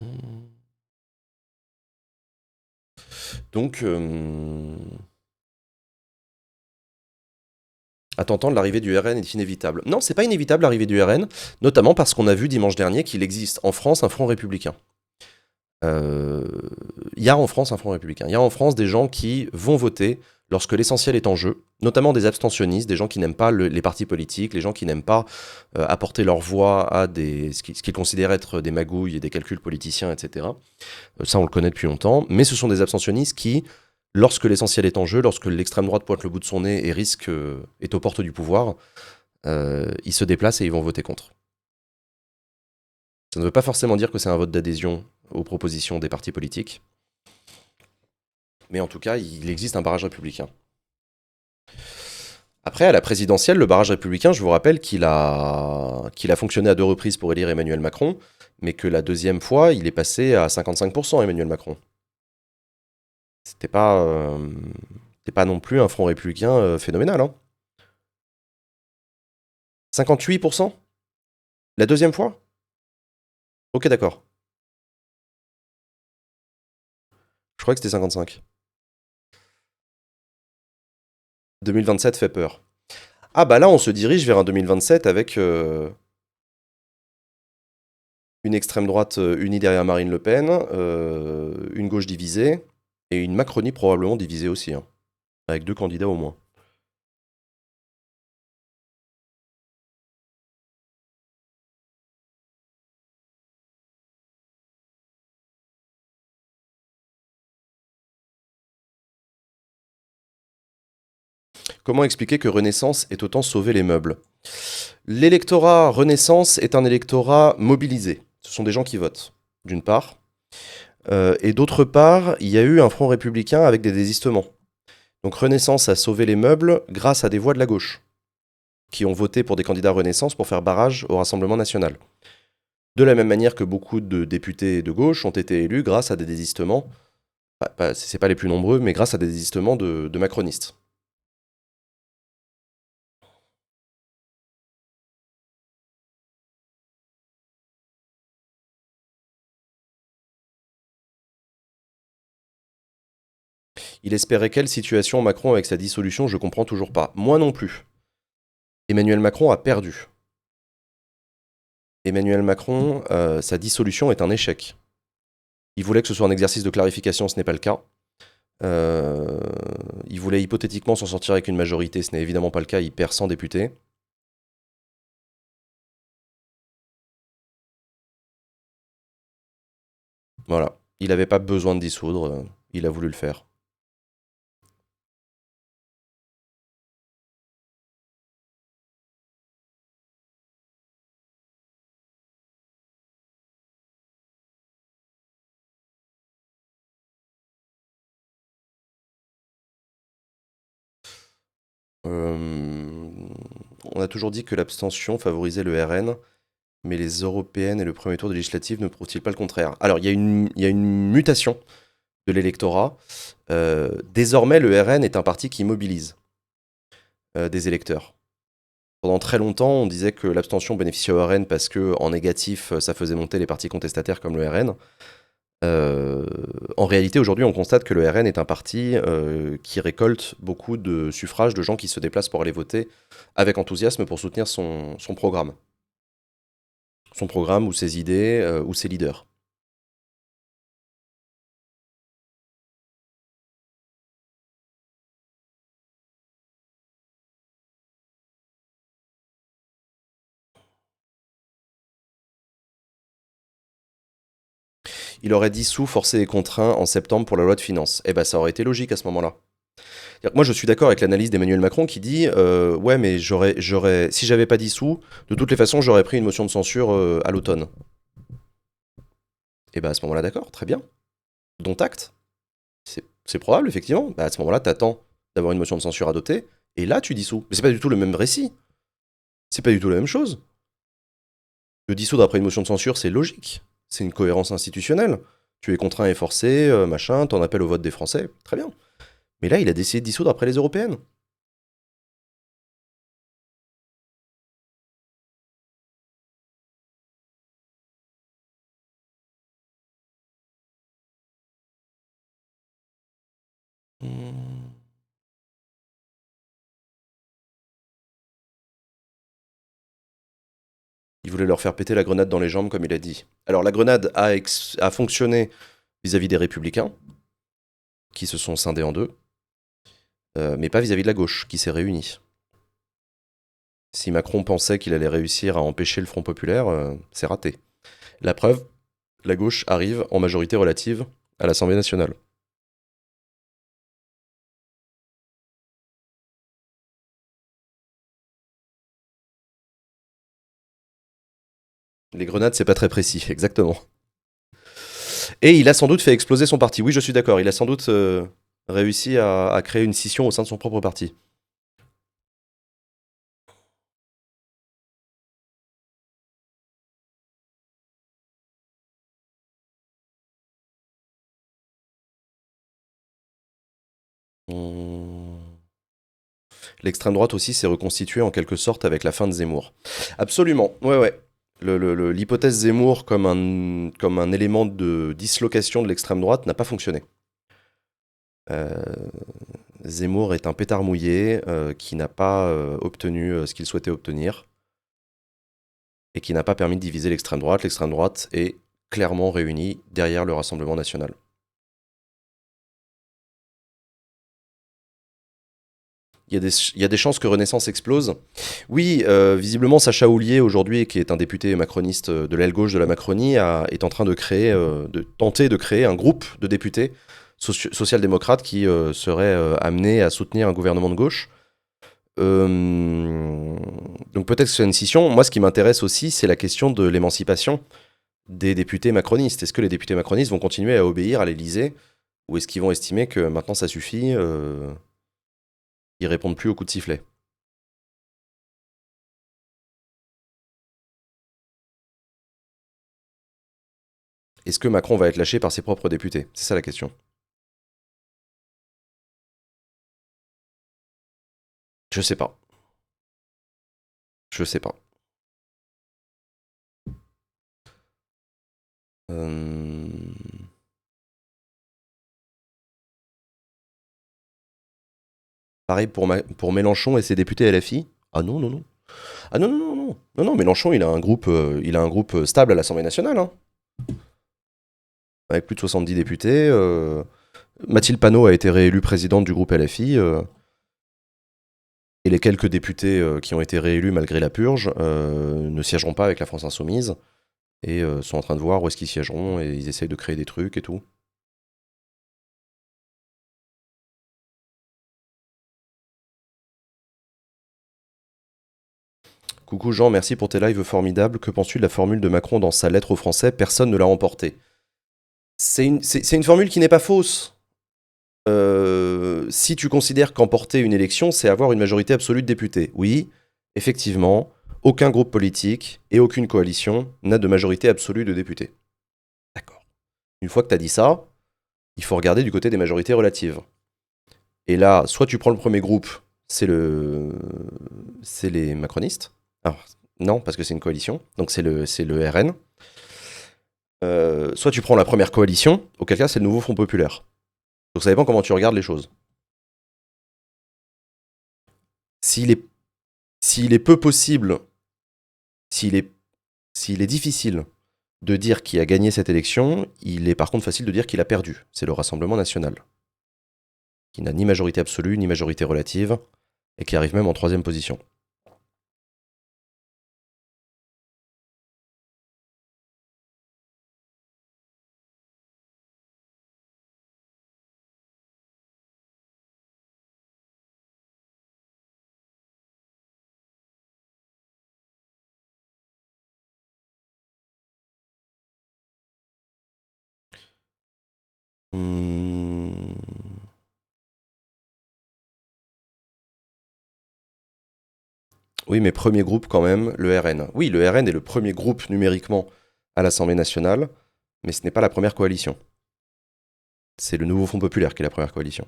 Hmm. Donc, à t'entendre, l'arrivée du RN est inévitable. Non, c'est pas inévitable l'arrivée du RN, notamment parce qu'on a vu dimanche dernier qu'il existe en France un front républicain. Il y a en France un front républicain. Il y a en France des gens qui vont voter lorsque l'essentiel est en jeu, notamment des abstentionnistes, des gens qui n'aiment pas les partis politiques, les gens qui n'aiment pas apporter leur voix à ce qu'ils considèrent être des magouilles et des calculs politiciens, etc. Ça, on le connaît depuis longtemps. Mais ce sont des abstentionnistes qui, lorsque l'essentiel est en jeu, lorsque l'extrême droite pointe le bout de son nez et est aux portes du pouvoir, ils se déplacent et ils vont voter contre. Ça ne veut pas forcément dire que c'est un vote d'adhésion aux propositions des partis politiques, mais en tout cas, il existe un barrage républicain. Après, à la présidentielle, le barrage républicain, je vous rappelle qu'il a fonctionné à 2 reprises pour élire Emmanuel Macron, mais que la deuxième fois, il est passé à 55% Emmanuel Macron. C'était pas, c'était pas non plus un front républicain phénoménal, hein. 58%? La deuxième fois? Ok, d'accord. Je crois que c'était 55. 2027 fait peur. Ah bah là, on se dirige vers un 2027 avec une extrême droite unie derrière Marine Le Pen, une gauche divisée, et une Macronie probablement divisée aussi, hein, avec 2 candidats au moins. Comment expliquer que Renaissance ait autant sauvé les meubles? L'électorat Renaissance est un électorat mobilisé. Ce sont des gens qui votent, d'une part. Et d'autre part, il y a eu un front républicain avec des désistements. Donc Renaissance a sauvé les meubles grâce à des voix de la gauche, qui ont voté pour des candidats Renaissance pour faire barrage au Rassemblement national. De la même manière que beaucoup de députés de gauche ont été élus grâce à des désistements, c'est pas les plus nombreux, mais grâce à des désistements de macronistes. Il espérait quelle situation Macron avec sa dissolution? Je comprends toujours pas. Moi non plus. Emmanuel Macron a perdu. Emmanuel Macron, sa dissolution est un échec. Il voulait que ce soit un exercice de clarification, ce n'est pas le cas. Euh, il voulait hypothétiquement s'en sortir avec une majorité, ce n'est évidemment pas le cas, il perd 100 députés. Voilà, il n'avait pas besoin de dissoudre, il a voulu le faire. Euh, on a toujours dit que l'abstention favorisait le RN, mais les européennes et le premier tour des législatives ne prouvent-ils pas le contraire? Alors, il y a une mutation de l'électorat. Désormais, le RN est un parti qui mobilise des électeurs. Pendant très longtemps, on disait que l'abstention bénéficiait au RN parce que, en négatif, ça faisait monter les partis contestataires comme le RN. Euh, En réalité, aujourd'hui, on constate que le RN est un parti qui récolte beaucoup de suffrages de gens qui se déplacent pour aller voter avec enthousiasme pour soutenir son programme. Son programme ou ses idées ou ses leaders. Il aurait dissous, forcé et contraint en septembre pour la loi de finances. Eh ben, ça aurait été logique à ce moment-là. C'est-à-dire que moi, je suis d'accord avec l'analyse d'Emmanuel Macron qui dit ouais, mais si j'avais pas dissous, de toutes les façons, j'aurais pris une motion de censure à l'automne. Et ben, à ce moment-là, d'accord, très bien. Dont acte. C'est probable, effectivement. Bah, à ce moment-là, t'attends d'avoir une motion de censure adoptée, et là, tu dissous. Mais c'est pas du tout le même récit. C'est pas du tout la même chose. Le dissoudre après une motion de censure, c'est logique. C'est une cohérence institutionnelle. Tu es contraint et forcé, machin, t'en appelles au vote des Français, très bien. Mais là, il a décidé de dissoudre après les européennes. Hmm. Il voulait leur faire péter la grenade dans les jambes, comme il a dit. Alors, la grenade a fonctionné vis-à-vis des républicains, qui se sont scindés en deux, mais pas vis-à-vis de la gauche, qui s'est réunie. Si Macron pensait qu'il allait réussir à empêcher le Front populaire, c'est raté. La preuve, la gauche arrive en majorité relative à l'Assemblée nationale. Les grenades, c'est pas très précis, exactement. Et il a sans doute fait exploser son parti. Oui, je suis d'accord. Il a sans doute réussi à créer une scission au sein de son propre parti. Hum. L'extrême droite aussi s'est reconstituée en quelque sorte avec la fin de Zemmour. Absolument, ouais, ouais. L'hypothèse Zemmour comme un élément de dislocation de l'extrême droite n'a pas fonctionné. Euh, Zemmour est un pétard mouillé qui n'a pas obtenu ce qu'il souhaitait obtenir et qui n'a pas permis de diviser l'extrême droite. L'extrême droite est clairement réunie derrière le Rassemblement national. Il y a des chances que Renaissance explose. Oui, visiblement, Sacha Houlier, aujourd'hui, qui est un député macroniste de l'aile gauche de la Macronie, est en train de tenter de créer un groupe de députés social-démocrates qui seraient amenés à soutenir un gouvernement de gauche. Euh, donc peut-être que c'est une scission. Moi, ce qui m'intéresse aussi, c'est la question de l'émancipation des députés macronistes. Est-ce que les députés macronistes vont continuer à obéir à l'Élysée ou est-ce qu'ils vont estimer que maintenant ça suffit, ils répondent plus au coup de sifflet? Est-ce que Macron va être lâché par ses propres députés? C'est ça la question. Je sais pas. Je sais pas. Euh, Pareil pour Mélenchon et ses députés LFI. Ah non, non, non. Ah non, non, non, non. Non, non, Mélenchon, il a un groupe stable à l'Assemblée nationale, hein, avec plus de 70 députés. Mathilde Panot a été réélue présidente du groupe LFI, et les quelques députés qui ont été réélus malgré la purge ne siégeront pas avec la France Insoumise, et sont en train de voir où est-ce qu'ils siégeront, et ils essayent de créer des trucs et tout. Coucou Jean, merci pour tes lives formidables. Que penses-tu de la formule de Macron dans sa lettre aux Français? Personne ne l'a emporté. C'est une formule qui n'est pas fausse. Si tu considères qu'emporter une élection, c'est avoir une majorité absolue de députés. Oui, effectivement, aucun groupe politique et aucune coalition n'a de majorité absolue de députés. D'accord. Une fois que tu as dit ça, il faut regarder du côté des majorités relatives. Et là, soit tu prends le premier groupe, c'est les macronistes. Alors, non, parce que c'est une coalition, donc c'est le RN. Soit tu prends la première coalition, auquel cas c'est le nouveau Front Populaire. Donc ça dépend comment tu regardes les choses. S'il est, s'il est peu possible, s'il est, s'il est difficile de dire qui a gagné cette élection, il est par contre facile de dire qu'il a perdu. C'est le Rassemblement national, qui n'a ni majorité absolue, ni majorité relative, et qui arrive même en troisième position. Hmm. Oui, mais premier groupe quand même, le RN. Oui, le RN est le premier groupe numériquement à l'Assemblée nationale, mais ce n'est pas la première coalition. C'est le nouveau Front Populaire qui est la première coalition.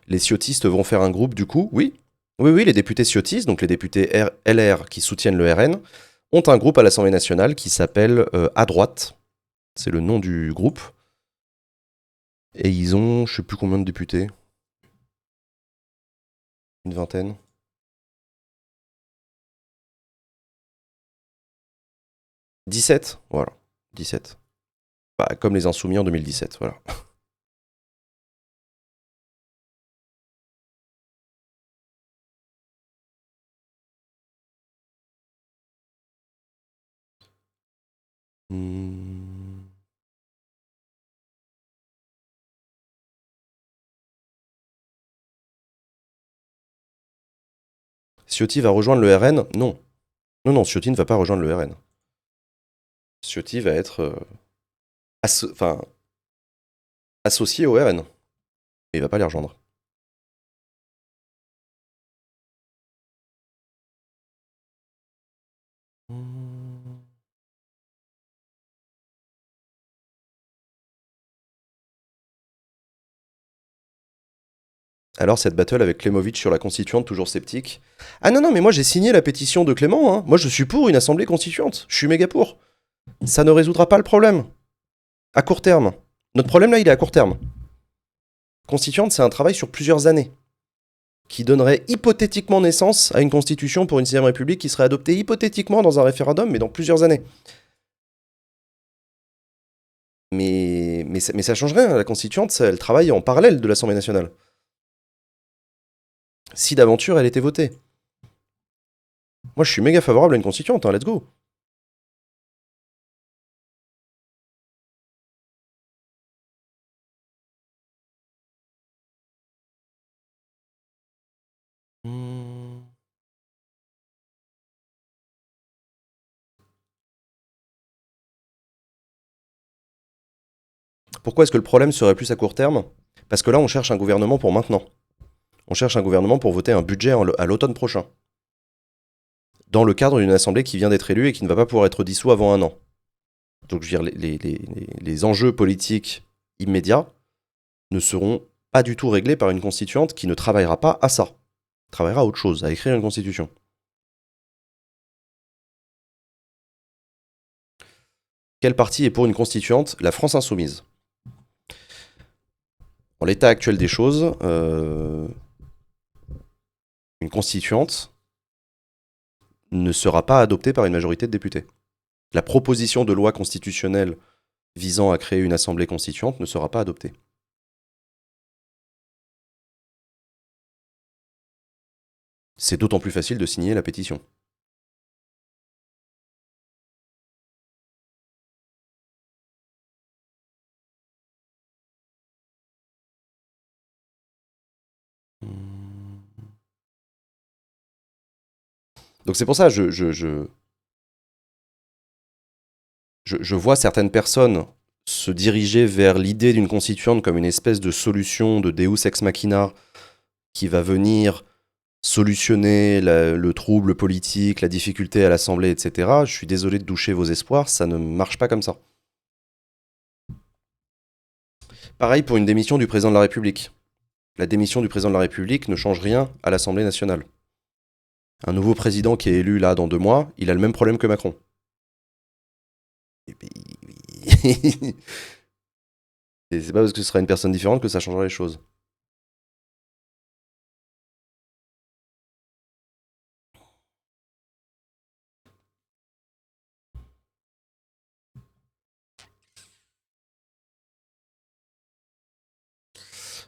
Les ciotistes vont faire un groupe du coup, oui. Oui, oui, les députés ciotistes, donc les députés LR qui soutiennent le RN, ont un groupe à l'Assemblée nationale qui s'appelle À droite. C'est le nom du groupe. Et ils ont, je sais plus combien de députés. Une vingtaine. 17, voilà. 17. Bah, comme les Insoumis en 2017, voilà. Hmm. Ciotti va rejoindre le RN? Non. Non, non, Ciotti ne va pas rejoindre le RN. Ciotti va être enfin, associé au RN. Et il va pas les rejoindre. Hmm. Alors, cette battle avec Klemovic sur la constituante, toujours sceptique. Ah non, non, mais moi j'ai signé la pétition de Clément, hein. Moi je suis pour une assemblée constituante. Je suis méga pour. Ça ne résoudra pas le problème. À court terme. Notre problème là, il est à court terme. Constituante, c'est un travail sur plusieurs années, qui donnerait hypothétiquement naissance à une constitution pour une 6ème République qui serait adoptée hypothétiquement dans un référendum, mais dans plusieurs années. Mais ça change rien, la constituante, elle travaille en parallèle de l'Assemblée nationale. Si d'aventure elle était votée. Moi je suis méga favorable à une constituante, hein, let's go. Hmm. Pourquoi est-ce que le problème serait plus à court terme? Parce que là, on cherche un gouvernement pour maintenant. On cherche un gouvernement pour voter un budget à l'automne prochain. Dans le cadre d'une assemblée qui vient d'être élue et qui ne va pas pouvoir être dissous avant un an. Donc, je veux dire, les enjeux politiques immédiats ne seront pas du tout réglés par une constituante qui ne travaillera pas à ça. Travaillera à autre chose, à écrire une constitution. Quel parti est pour une constituante? La France insoumise. En l'état actuel des choses, une constituante ne sera pas adoptée par une majorité de députés. La proposition de loi constitutionnelle visant à créer une assemblée constituante ne sera pas adoptée. C'est d'autant plus facile de signer la pétition. Donc c'est pour ça, je vois certaines personnes se diriger vers l'idée d'une constituante comme une espèce de solution de Deus ex machina qui va venir solutionner le trouble politique, la difficulté à l'Assemblée, etc. Je suis désolé de doucher vos espoirs, ça ne marche pas comme ça. Pareil pour une démission du président de la République. La démission du président de la République ne change rien à l'Assemblée nationale. Un nouveau président qui est élu là dans 2 mois, il a le même problème que Macron. Et c'est pas parce que ce sera une personne différente que ça changera les choses.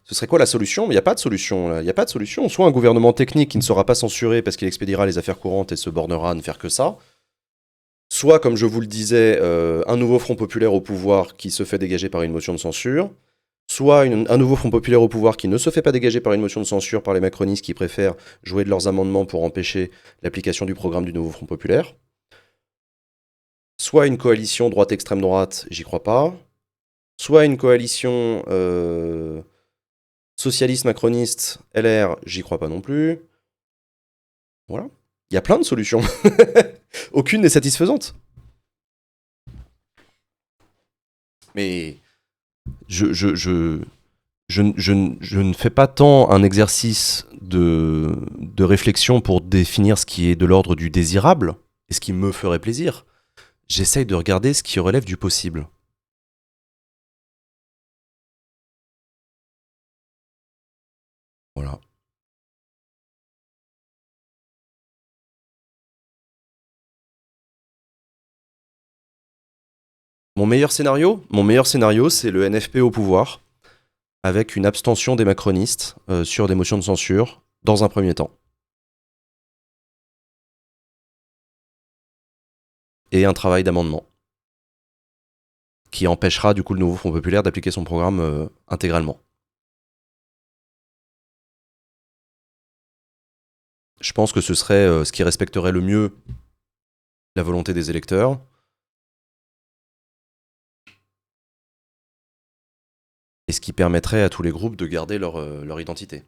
Ce serait quoi la solution? Mais il n'y a pas de solution. Là. Il n'y a pas de solution. Soit un gouvernement technique qui ne sera pas censuré parce qu'il expédiera les affaires courantes et se bornera à ne faire que ça. Soit, comme je vous le disais, un nouveau front populaire au pouvoir qui se fait dégager par une motion de censure. Soit un nouveau front populaire au pouvoir qui ne se fait pas dégager par une motion de censure par les macronistes qui préfèrent jouer de leurs amendements pour empêcher l'application du programme du nouveau front populaire. Soit une coalition droite-extrême droite, j'y crois pas. Soit une coalition socialiste macroniste LR, j'y crois pas non plus. Voilà. Il y a plein de solutions. Aucune n'est satisfaisante. Mais je ne fais pas tant un exercice de réflexion pour définir ce qui est de l'ordre du désirable et ce qui me ferait plaisir. J'essaye de regarder ce qui relève du possible. Voilà. Mon meilleur scénario, c'est le NFP au pouvoir, avec une abstention des macronistes sur des motions de censure, dans un premier temps. Et un travail d'amendement, qui empêchera du coup le nouveau Front Populaire d'appliquer son programme intégralement. Je pense que ce serait ce qui respecterait le mieux la volonté des électeurs, et ce qui permettrait à tous les groupes de garder leur identité.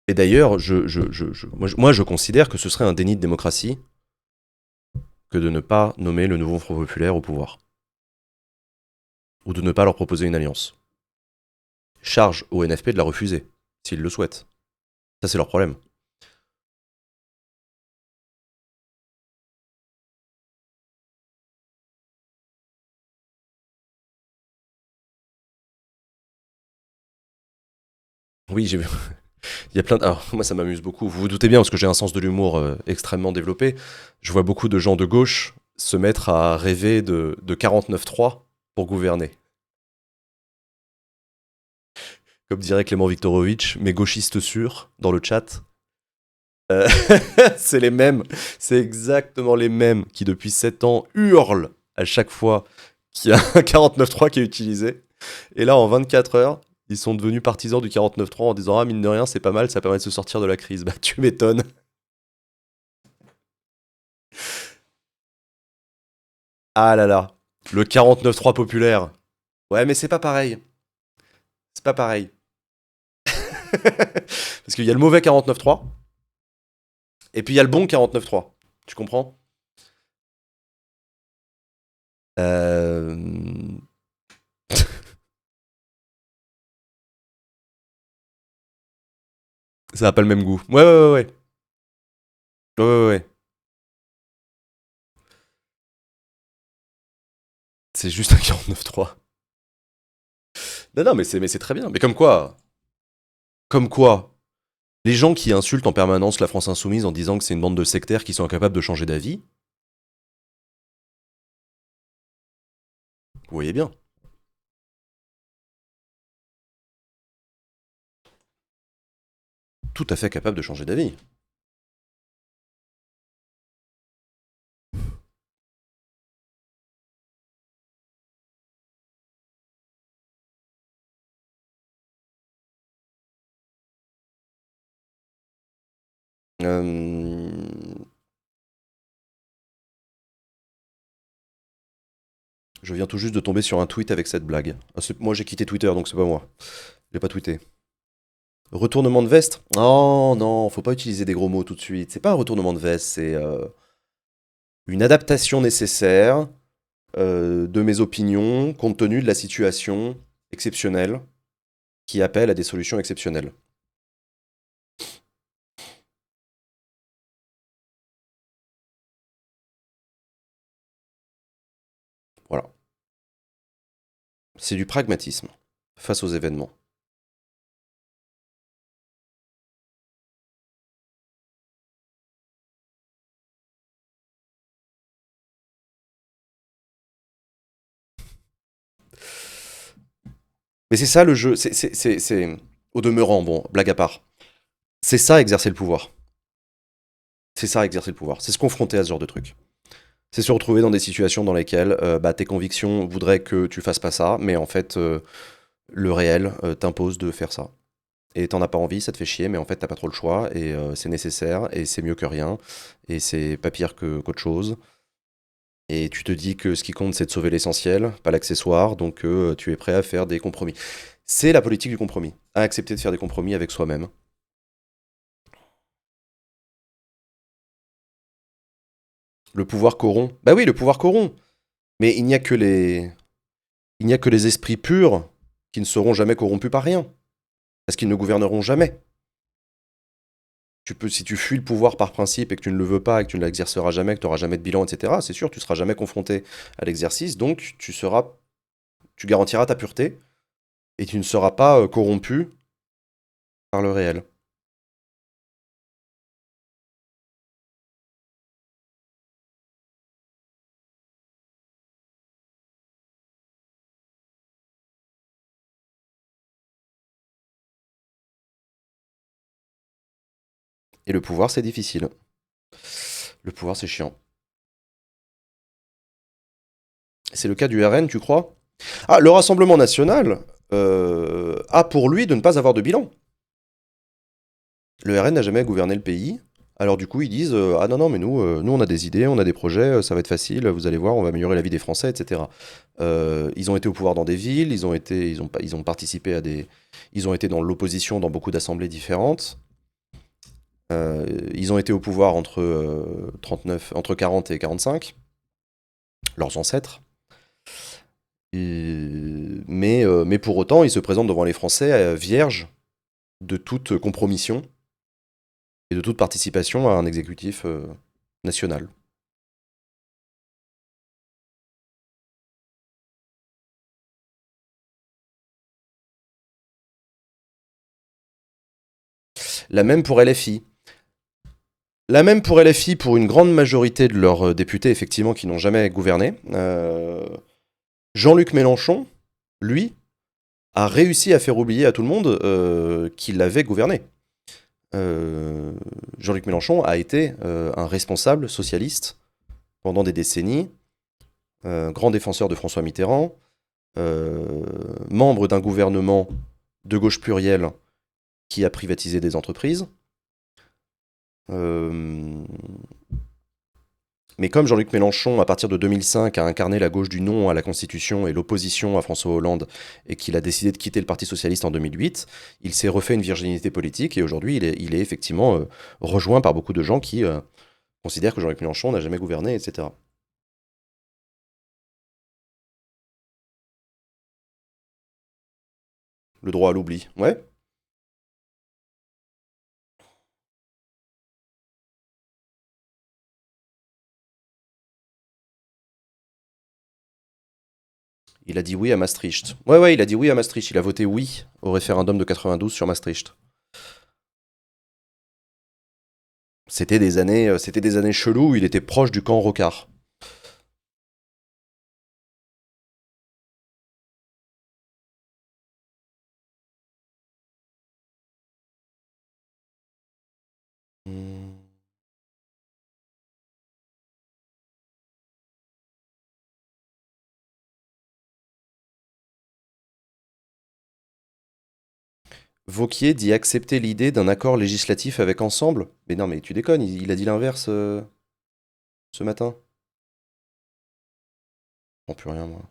Et d'ailleurs, moi, je considère que ce serait un déni de démocratie que de ne pas nommer le nouveau Front Populaire au pouvoir. Ou de ne pas leur proposer une alliance. Charge au NFP de la refuser, s'ils le souhaitent. Ça, c'est leur problème. Oui, j'ai vu. Il y a plein de... Alors, moi, ça m'amuse beaucoup. Vous vous doutez bien, parce que j'ai un sens de l'humour extrêmement développé. Je vois beaucoup de gens de gauche se mettre à rêver de 49-3 pour gouverner. Comme dirait Clément Viktorovitch, mes gauchistes sûrs, dans le chat. Euh, c'est les mêmes, c'est exactement les mêmes qui, depuis 7 ans, hurlent à chaque fois qu'il y a un 49.3 qui est utilisé. Et là, en 24 heures, ils sont devenus partisans du 49.3 en disant: ah, mine de rien, c'est pas mal, ça permet de se sortir de la crise. Bah, tu m'étonnes. Ah là là, le 49.3 populaire. Ouais, mais c'est pas pareil. C'est pas pareil. Parce qu'il y a le mauvais 49.3, et puis il y a le bon 49.3. Tu comprends? Euh... Ça a pas le même goût. Ouais, ouais, ouais, ouais. Ouais, ouais, ouais. C'est juste un 49.3. Non, non, mais c'est très bien. Mais comme quoi, les gens qui insultent en permanence la France insoumise en disant que c'est une bande de sectaires qui sont incapables de changer d'avis, vous voyez bien. Tout à fait capables de changer d'avis. Euh, Je viens tout juste de tomber sur un tweet avec cette blague. Ah, moi j'ai quitté Twitter donc c'est pas moi. J'ai pas tweeté. Retournement de veste? Oh non, faut pas utiliser des gros mots tout de suite. C'est pas un retournement de veste, c'est une adaptation nécessaire de mes opinions compte tenu de la situation exceptionnelle qui appelle à des solutions exceptionnelles. Voilà. C'est du pragmatisme face aux événements. Mais c'est ça le jeu. Au demeurant, bon, blague à part. C'est ça exercer le pouvoir. C'est ça exercer le pouvoir. C'est se confronter à ce genre de truc. C'est se retrouver dans des situations dans lesquelles bah, tes convictions voudraient que tu fasses pas ça, mais en fait, le réel t'impose de faire ça. Et t'en as pas envie, ça te fait chier, mais en fait, t'as pas trop le choix, et c'est nécessaire, et c'est mieux que rien, et c'est pas pire qu'autre chose. Et tu te dis que ce qui compte, c'est de sauver l'essentiel, pas l'accessoire, donc tu es prêt à faire des compromis. C'est la politique du compromis, à accepter de faire des compromis avec soi-même. Le pouvoir corrompt. Bah oui, le pouvoir corrompt. Mais il n'y a que les esprits purs qui ne seront jamais corrompus par rien. Parce qu'ils ne gouverneront jamais. Si tu fuis le pouvoir par principe et que tu ne le veux pas et que tu ne l'exerceras jamais, que tu n'auras jamais de bilan, etc., c'est sûr, tu ne seras jamais confronté à l'exercice, donc tu garantiras ta pureté et tu ne seras pas corrompu par le réel. Et le pouvoir, c'est difficile. Le pouvoir, c'est chiant. C'est le cas du RN, tu crois? Ah, le Rassemblement national a pour lui de ne pas avoir de bilan. Le RN n'a jamais gouverné le pays. Alors du coup, ils disent ah non non mais nous on a des idées, on a des projets, ça va être facile, vous allez voir, on va améliorer la vie des Français, etc. Ils ont été au pouvoir dans des villes, ils ont participé à des, ils ont été dans l'opposition dans beaucoup d'assemblées différentes. Ils ont été au pouvoir entre 40 et 45, leurs ancêtres. Mais pour autant, ils se présentent devant les Français vierges de toute compromission et de toute participation à un exécutif national. La même pour LFI. La même pour LFI, pour une grande majorité de leurs députés, effectivement, qui n'ont jamais gouverné. Jean-Luc Mélenchon, lui, a réussi à faire oublier à tout le monde qu'il avait gouverné. Jean-Luc Mélenchon a été un responsable socialiste pendant des décennies, grand défenseur de François Mitterrand, membre d'un gouvernement de gauche pluriel qui a privatisé des entreprises. Euh, Mais comme Jean-Luc Mélenchon, à partir de 2005, a incarné la gauche du non à la Constitution et l'opposition à François Hollande, et qu'il a décidé de quitter le Parti Socialiste en 2008, il s'est refait une virginité politique, et aujourd'hui, il est effectivement rejoint par beaucoup de gens qui considèrent que Jean-Luc Mélenchon n'a jamais gouverné, etc. Le droit à l'oubli. Ouais. Il a dit oui à Maastricht. Ouais, ouais, il a dit oui à Maastricht. Il a voté oui au référendum de 92 sur Maastricht. C'était des années cheloues où il était proche du camp Rocard. Hmm. Vauquier dit accepter l'idée d'un accord législatif avec Ensemble. Mais non, mais tu déconnes, il a dit l'inverse ce matin. Je comprends plus rien, moi.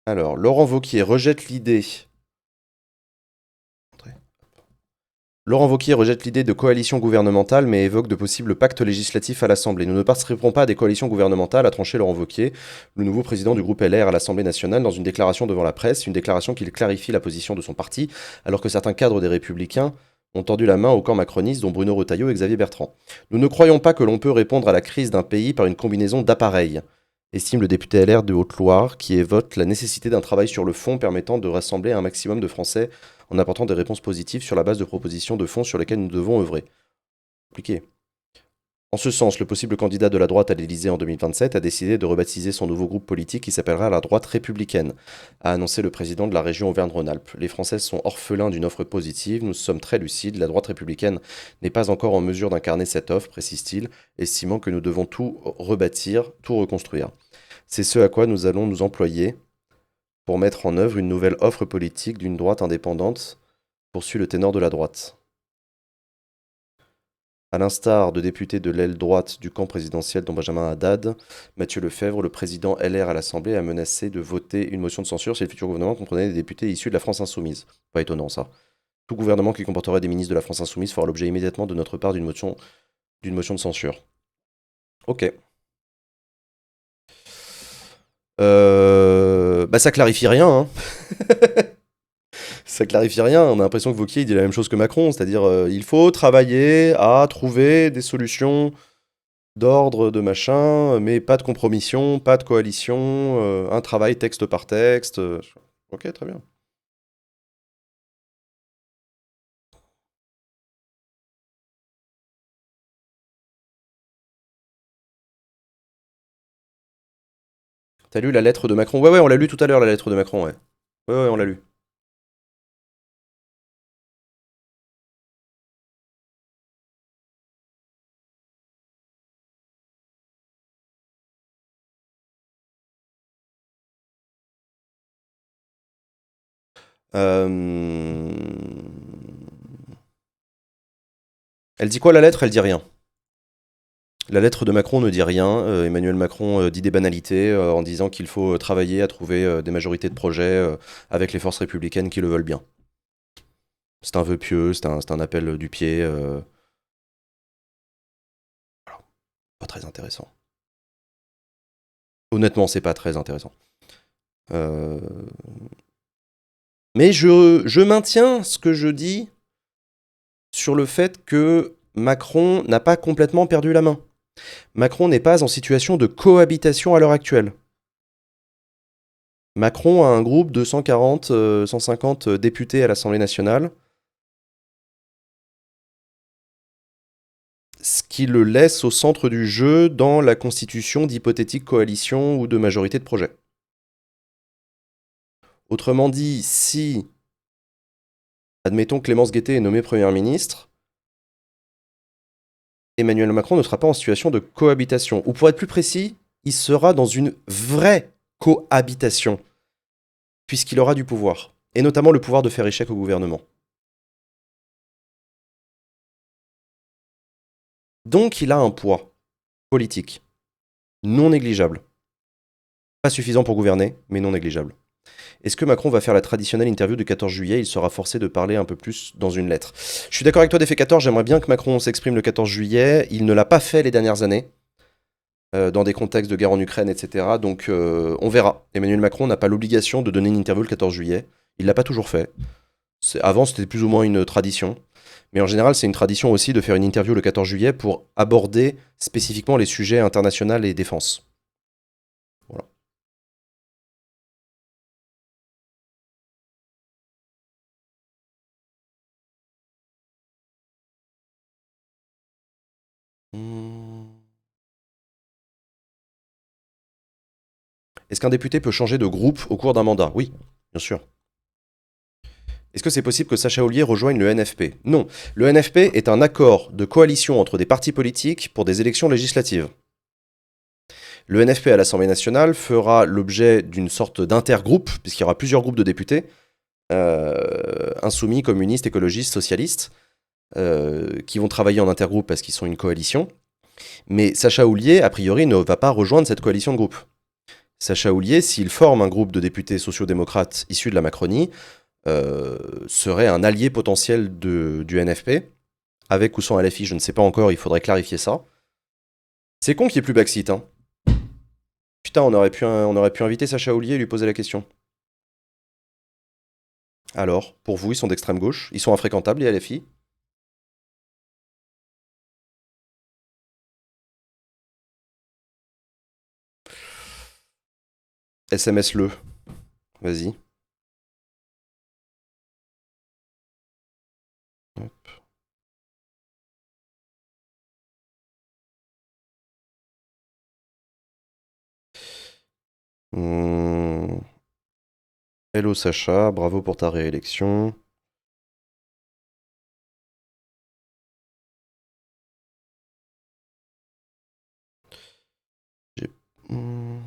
Alors, Laurent Vauquier rejette l'idée. Laurent Wauquiez rejette l'idée de coalition gouvernementale mais évoque de possibles pactes législatifs à l'Assemblée. Nous ne participerons pas à des coalitions gouvernementales, a tranché Laurent Wauquiez, le nouveau président du groupe LR à l'Assemblée nationale, dans une déclaration devant la presse, une déclaration qui clarifie la position de son parti, alors que certains cadres des Républicains ont tendu la main au camp macroniste, dont Bruno Retailleau et Xavier Bertrand. Nous ne croyons pas que l'on peut répondre à la crise d'un pays par une combinaison d'appareils, estime le député LR de Haute-Loire, qui évoque la nécessité d'un travail sur le fond permettant de rassembler un maximum de Français en apportant des réponses positives sur la base de propositions de fond sur lesquelles nous devons œuvrer. Compliqué. En ce sens, le possible candidat de la droite à l'Élysée en 2027 a décidé de rebaptiser son nouveau groupe politique qui s'appellera la droite républicaine, a annoncé le président de la région Auvergne-Rhône-Alpes. Les Français sont orphelins d'une offre positive, nous sommes très lucides, la droite républicaine n'est pas encore en mesure d'incarner cette offre, précise-t-il, estimant que nous devons tout rebâtir, tout reconstruire. C'est ce à quoi nous allons nous employer pour mettre en œuvre une nouvelle offre politique d'une droite indépendante, poursuit le ténor de la droite. À l'instar de députés de l'aile droite du camp présidentiel dont Benjamin Haddad, Mathieu Lefebvre, le président LR à l'Assemblée, a menacé de voter une motion de censure si le futur gouvernement comprenait des députés issus de la France insoumise. Pas étonnant ça. Tout gouvernement qui comporterait des ministres de la France insoumise fera l'objet immédiatement de notre part d'une motion de censure. Ok. Bah ça clarifie rien, hein. Ça clarifie rien. On a l'impression que Wauquiez il dit la même chose que Macron, c'est-à-dire il faut travailler à trouver des solutions d'ordre, de machin, mais pas de compromission, pas de coalition, un travail texte par texte. Ok, très bien. T'as lu la lettre de Macron? Ouais, ouais, on l'a lu tout à l'heure, la lettre de Macron, ouais. Ouais, ouais, on l'a lu. Euh, Elle dit quoi la lettre? Elle dit rien. La lettre de Macron ne dit rien. Emmanuel Macron dit des banalités en disant qu'il faut travailler à trouver des majorités de projets avec les forces républicaines qui le veulent bien. C'est un vœu pieux, c'est un appel du pied. Pas très intéressant. Honnêtement, c'est pas très intéressant. Euh, Mais je maintiens ce que je dis sur le fait que Macron n'a pas complètement perdu la main. Macron n'est pas en situation de cohabitation à l'heure actuelle. Macron a un groupe de 140, 150 députés à l'Assemblée nationale, ce qui le laisse au centre du jeu dans la constitution d'hypothétiques coalitions ou de majorités de projets. Autrement dit, si, admettons, Clémence Guettet est nommée Première ministre, Emmanuel Macron ne sera pas en situation de cohabitation. Ou pour être plus précis, il sera dans une vraie cohabitation, puisqu'il aura du pouvoir, et notamment le pouvoir de faire échec au gouvernement. Donc il a un poids politique non négligeable. Pas suffisant pour gouverner, mais non négligeable. Est-ce que Macron va faire la traditionnelle interview du 14 juillet? Il sera forcé de parler un peu plus dans une lettre. Je suis d'accord avec toi d'effet 14, j'aimerais bien que Macron s'exprime le 14 juillet. Il ne l'a pas fait les dernières années, dans des contextes de guerre en Ukraine, etc. Donc on verra. Emmanuel Macron n'a pas l'obligation de donner une interview le 14 juillet. Il l'a pas toujours fait. Avant, c'était plus ou moins une tradition. Mais en général, c'est une tradition aussi de faire une interview le 14 juillet pour aborder spécifiquement les sujets internationaux et défense. Est-ce qu'un député peut changer de groupe au cours d'un mandat? Oui, bien sûr. Est-ce que c'est possible que Sacha Houlier rejoigne le NFP? Non. Le NFP est un accord de coalition entre des partis politiques pour des élections législatives. Le NFP à l'Assemblée nationale fera l'objet d'une sorte d'intergroupe, puisqu'il y aura plusieurs groupes de députés, insoumis, communistes, écologistes, socialistes, qui vont travailler en intergroupe parce qu'ils sont une coalition. Mais Sacha Houlier, a priori, ne va pas rejoindre cette coalition de groupe. Sacha Houlier, s'il forme un groupe de députés sociaux-démocrates issus de la Macronie, serait un allié potentiel du NFP, avec ou sans LFI, je ne sais pas encore, il faudrait clarifier ça. C'est con qu'il n'y ait plus Backseat, hein. Putain, on aurait pu inviter Sacha Houlier et lui poser la question. Alors, pour vous, ils sont d'extrême gauche? Ils sont infréquentables, les LFI? SMS-le. Vas-y. Hop. Hello Sacha, bravo pour ta réélection. J'ai hmm,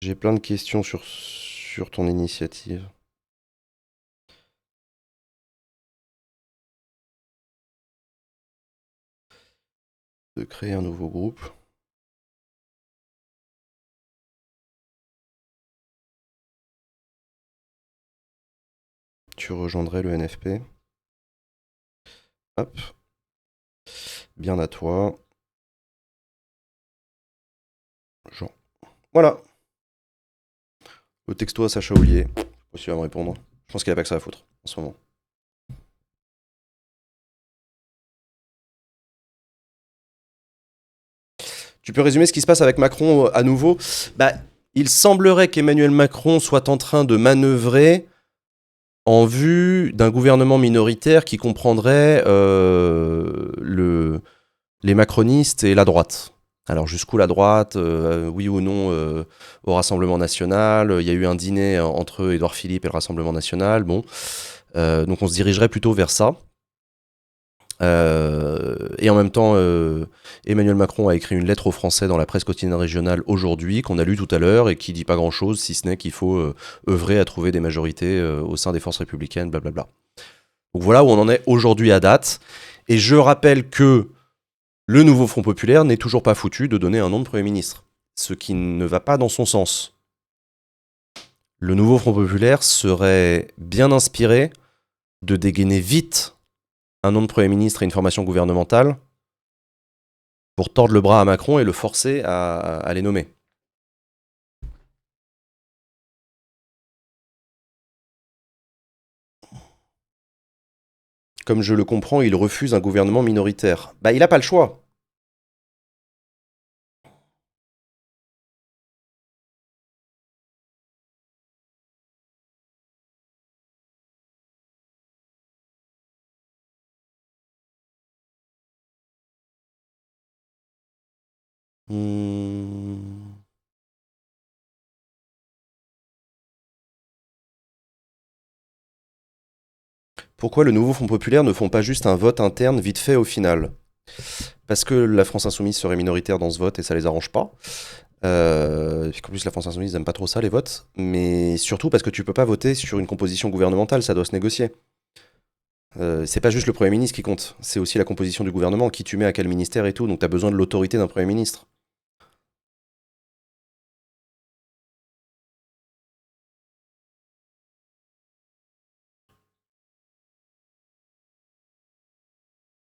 j'ai plein de questions sur ton initiative. De créer un nouveau groupe. Tu rejoindrais le NFP. Hop. Bien à toi. Jean. Voilà. Le texto à Sacha Houlier. Pas sûr à me répondre. Je pense qu'il a pas que ça à foutre en ce moment. Tu peux résumer ce qui se passe avec Macron à nouveau? Bah, il semblerait qu'Emmanuel Macron soit en train de manœuvrer en vue d'un gouvernement minoritaire qui comprendrait les macronistes et la droite. Alors jusqu'où la droite, oui ou non au Rassemblement national. Il y a eu un dîner entre Édouard Philippe et le Rassemblement national. Bon, donc on se dirigerait plutôt vers ça. Et en même temps, Emmanuel Macron a écrit une lettre aux Français dans la presse quotidienne régionale aujourd'hui, qu'on a lu tout à l'heure, et qui dit pas grand-chose, si ce n'est qu'il faut œuvrer à trouver des majorités au sein des forces républicaines, blablabla. Donc voilà où on en est aujourd'hui à date. Et je rappelle que le nouveau Front Populaire n'est toujours pas foutu de donner un nom de Premier ministre, ce qui ne va pas dans son sens. Le nouveau Front Populaire serait bien inspiré de dégainer vite un nom de Premier ministre et une formation gouvernementale pour tordre le bras à Macron et le forcer à les nommer. Comme je le comprends, il refuse un gouvernement minoritaire. Bah, il n'a pas le choix. Hmm. Pourquoi le nouveau Front Populaire ne font pas juste un vote interne vite fait au final? Parce que la France Insoumise serait minoritaire dans ce vote et ça les arrange pas. Et qu'en plus la France Insoumise n'aime pas trop ça les votes. Mais surtout parce que tu peux pas voter sur une composition gouvernementale, ça doit se négocier. C'est pas juste le Premier ministre qui compte, c'est aussi la composition du gouvernement, qui tu mets à quel ministère et tout, donc t'as besoin de l'autorité d'un Premier ministre.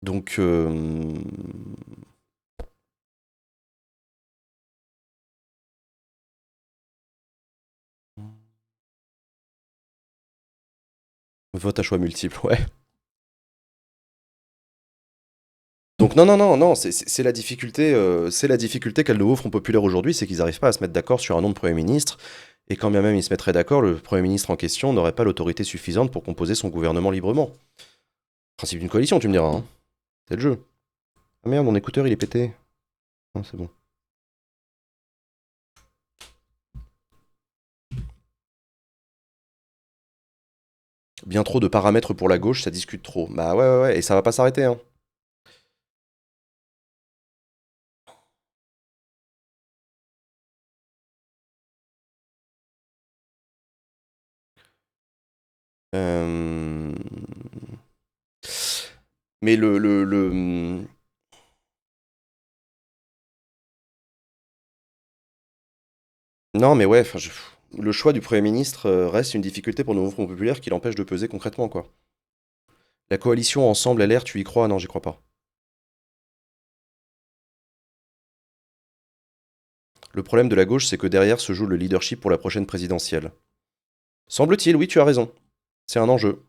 Donc, vote à choix multiples, ouais. Donc non, non, non, non, c'est la difficulté qu'a le nouveau Front Populaire aujourd'hui, c'est qu'ils n'arrivent pas à se mettre d'accord sur un nom de Premier ministre, et quand bien même ils se mettraient d'accord, le Premier ministre en question n'aurait pas l'autorité suffisante pour composer son gouvernement librement. Principe d'une coalition, tu me diras, hein. C'est le jeu. Ah merde, mon écouteur il est pété. Ah, c'est bon. Bien trop de paramètres pour la gauche, ça discute trop. Bah ouais, ouais, ouais, et ça va pas s'arrêter, hein. Euh, Mais Non, mais ouais, enfin, le choix du Premier ministre reste une difficulté pour nos mouvements populaires qui l'empêche de peser concrètement, quoi. La coalition Ensemble LR, tu y crois? Non, j'y crois pas. Le problème de la gauche, c'est que derrière se joue le leadership pour la prochaine présidentielle. Semble-t-il, oui, tu as raison. C'est un enjeu.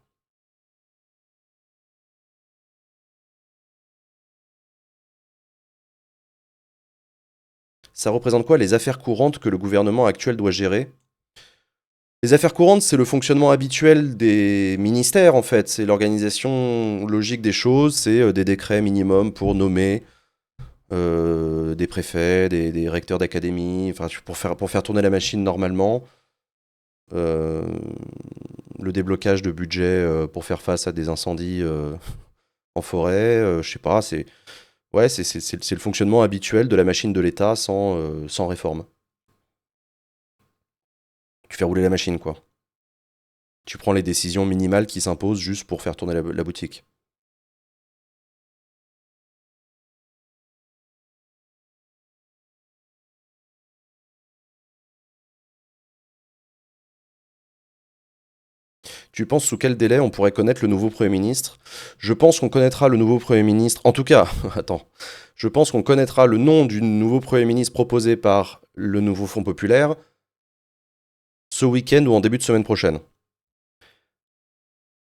Ça représente quoi les affaires courantes que le gouvernement actuel doit gérer? Les affaires courantes, c'est le fonctionnement habituel des ministères, en fait. C'est l'organisation logique des choses, c'est des décrets minimum pour nommer des préfets, des recteurs d'académie, enfin, pour faire tourner la machine normalement. Euh, le déblocage de budget pour faire face à des incendies en forêt, je sais pas, c'est ouais, c'est le fonctionnement habituel de la machine de l'État sans réforme. Tu fais rouler la machine, quoi. Tu prends les décisions minimales qui s'imposent juste pour faire tourner la boutique. Tu penses sous quel délai on pourrait connaître le nouveau Premier ministre? Je pense qu'on connaîtra le nouveau Premier ministre. En tout cas, attends. Je pense qu'on connaîtra le nom du nouveau Premier ministre proposé par le nouveau Front populaire ce week-end ou en début de semaine prochaine.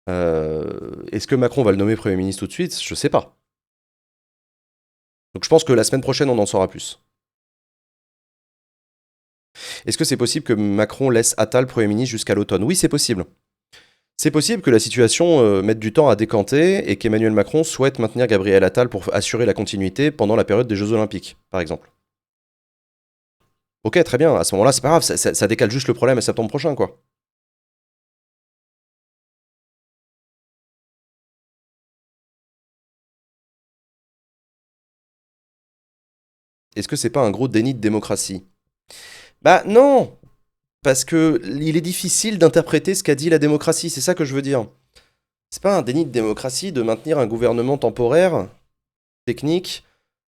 Est-ce que Macron va le nommer Premier ministre tout de suite? Je sais pas. Donc je pense que la semaine prochaine, on en saura plus. Est-ce que c'est possible que Macron laisse Attal Premier ministre jusqu'à l'automne? Oui, c'est possible. C'est possible que la situation mette du temps à décanter et qu'Emmanuel Macron souhaite maintenir Gabriel Attal pour assurer la continuité pendant la période des Jeux Olympiques, par exemple. Ok, très bien, à ce moment-là, c'est pas grave, ça décale juste le problème à septembre prochain, quoi. Est-ce que c'est pas un gros déni de démocratie? Bah non, parce que il est difficile d'interpréter ce qu'a dit la démocratie, c'est ça que je veux dire. C'est pas un déni de démocratie de maintenir un gouvernement temporaire, technique,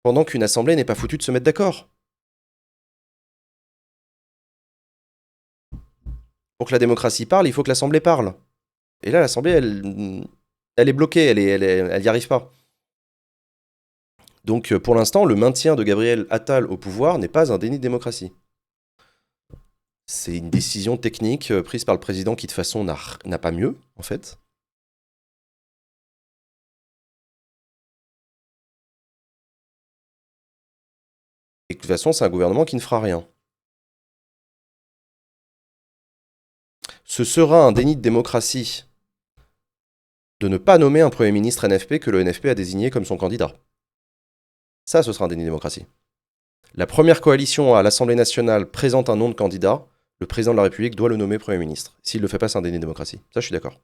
pendant qu'une assemblée n'est pas foutue de se mettre d'accord. Pour que la démocratie parle, il faut que l'assemblée parle. Et là, l'assemblée, elle est bloquée, elle y arrive pas. Donc pour l'instant, le maintien de Gabriel Attal au pouvoir n'est pas un déni de démocratie. C'est une décision technique prise par le président qui de toute façon n'a pas mieux, en fait. Et de toute façon, c'est un gouvernement qui ne fera rien. Ce sera un déni de démocratie de ne pas nommer un Premier ministre NFP que le NFP a désigné comme son candidat. Ça, ce sera un déni de démocratie. La première coalition à l'Assemblée nationale présente un nom de candidat, le président de la République doit le nommer Premier ministre. S'il ne le fait pas, c'est un déni de démocratie. Ça, je suis d'accord.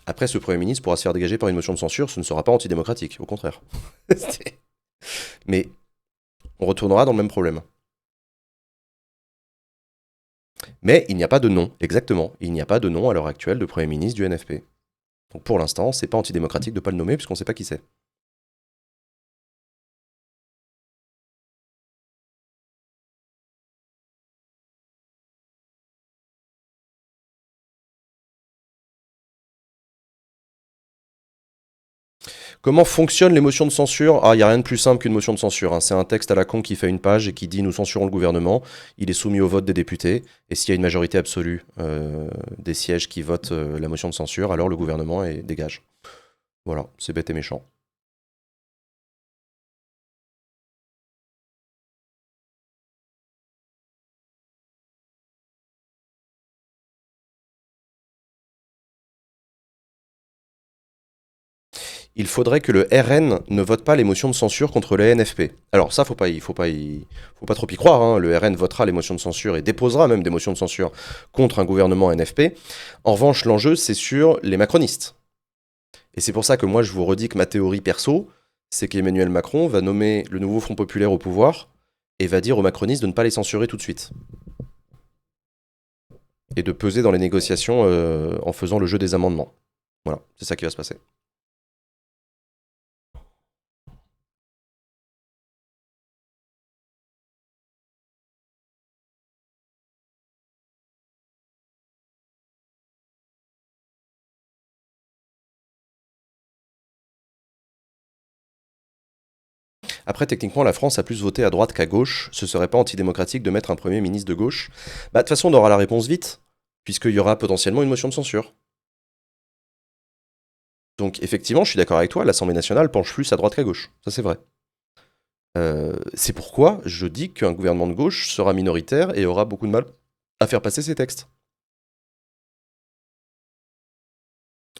Après, ce Premier ministre pourra se faire dégager par une motion de censure, ce ne sera pas antidémocratique, au contraire. Mais on retournera dans le même problème. Mais il n'y a pas de nom, exactement. Il n'y a pas de nom à l'heure actuelle de Premier ministre du NFP. Donc pour l'instant, c'est pas antidémocratique de ne pas le nommer puisqu'on ne sait pas qui c'est. Comment fonctionne les motions de censure? Ah, il n'y a rien de plus simple qu'une motion de censure, hein. C'est un texte à la con qui fait une page et qui dit nous censurons le gouvernement. Il est soumis au vote des députés. Et s'il y a une majorité absolue des sièges qui votent la motion de censure, alors le gouvernement dégage. Voilà, c'est bête et méchant. il faudrait que le RN ne vote pas les motions de censure contre le NFP. Alors ça, faut pas trop y croire, hein. Le RN votera les motions de censure et déposera même des motions de censure contre un gouvernement NFP. En revanche, l'enjeu, c'est sur les macronistes. Et c'est pour ça que moi, je vous redis que ma théorie perso, c'est qu'Emmanuel Macron va nommer le nouveau Front Populaire au pouvoir et va dire aux macronistes de ne pas les censurer tout de suite. Et de peser dans les négociations en faisant le jeu des amendements. Voilà, c'est ça qui va se passer. Après, techniquement, la France a plus voté à droite qu'à gauche. Ce serait pas antidémocratique de mettre un Premier ministre de gauche? Bah, de toute façon, on aura la réponse vite, puisqu'il y aura potentiellement une motion de censure. Donc, effectivement, je suis d'accord avec toi, l'Assemblée nationale penche plus à droite qu'à gauche. Ça, c'est vrai. C'est pourquoi je dis qu'un gouvernement de gauche sera minoritaire et aura beaucoup de mal à faire passer ses textes.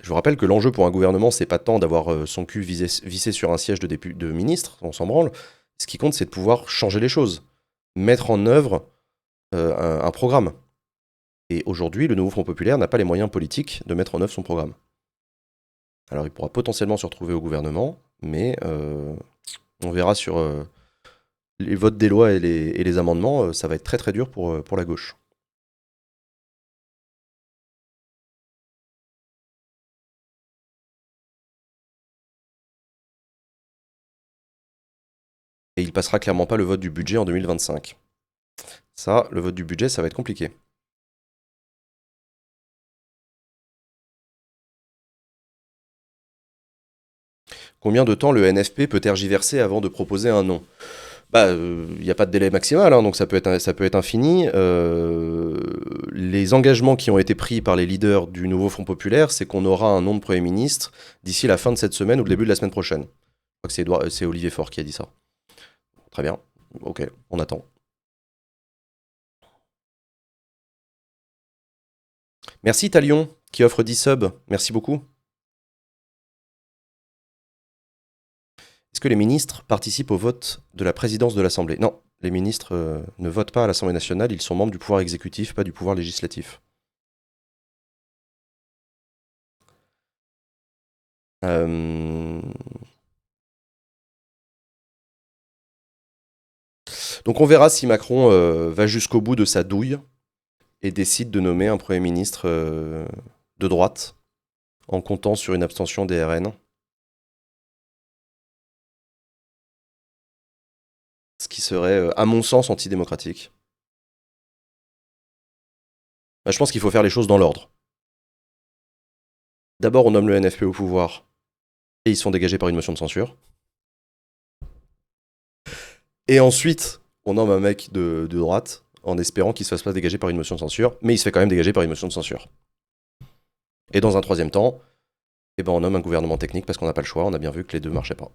Je vous rappelle que l'enjeu pour un gouvernement, c'est pas tant d'avoir son cul vissé sur un siège de ministre, on s'en branle. Ce qui compte, c'est de pouvoir changer les choses, mettre en œuvre un programme. Et aujourd'hui, le nouveau Front Populaire n'a pas les moyens politiques de mettre en œuvre son programme. Alors il pourra potentiellement se retrouver au gouvernement, mais on verra sur les votes des lois et les amendements, ça va être très très dur pour la gauche. Et il passera clairement pas le vote du budget en 2025. Ça, le vote du budget, ça va être compliqué. Combien de temps le NFP peut tergiverser avant de proposer un nom? Bah, il n'y a pas de délai maximal, hein, donc ça peut être infini. Les engagements qui ont été pris par les leaders du nouveau Front Populaire, c'est qu'on aura un nom de Premier ministre d'ici la fin de cette semaine ou le début de la semaine prochaine. Je crois que c'est Olivier Faure qui a dit ça. Très bien. Ok, on attend. Merci Talion, qui offre 10 subs. Merci beaucoup. Est-ce que les ministres participent au vote de la présidence de l'Assemblée? Non, les ministres ne votent pas à l'Assemblée nationale, ils sont membres du pouvoir exécutif, pas du pouvoir législatif. Euh, Donc on verra si Macron va jusqu'au bout de sa douille et décide de nommer un Premier ministre de droite en comptant sur une abstention des RN. Ce qui serait, à mon sens, antidémocratique. Bah, je pense qu'il faut faire les choses dans l'ordre. D'abord, on nomme le NFP au pouvoir et ils sont dégagés par une motion de censure. Et ensuite, on nomme un mec de droite en espérant qu'il se fasse pas dégager par une motion de censure, mais il se fait quand même dégager par une motion de censure. Et dans un troisième temps, eh ben on nomme un gouvernement technique parce qu'on n'a pas le choix, on a bien vu que les deux marchaient pas.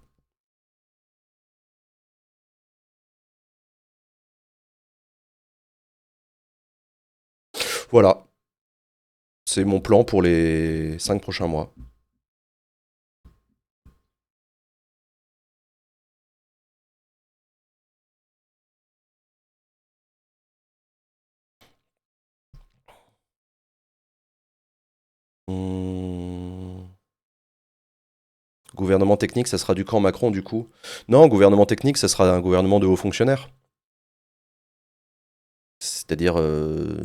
Voilà, c'est mon plan pour les 5 prochains mois. Hum, Gouvernement technique, ça sera du camp Macron du coup. Non, gouvernement technique, ça sera un gouvernement de hauts fonctionnaires. C'est-à-dire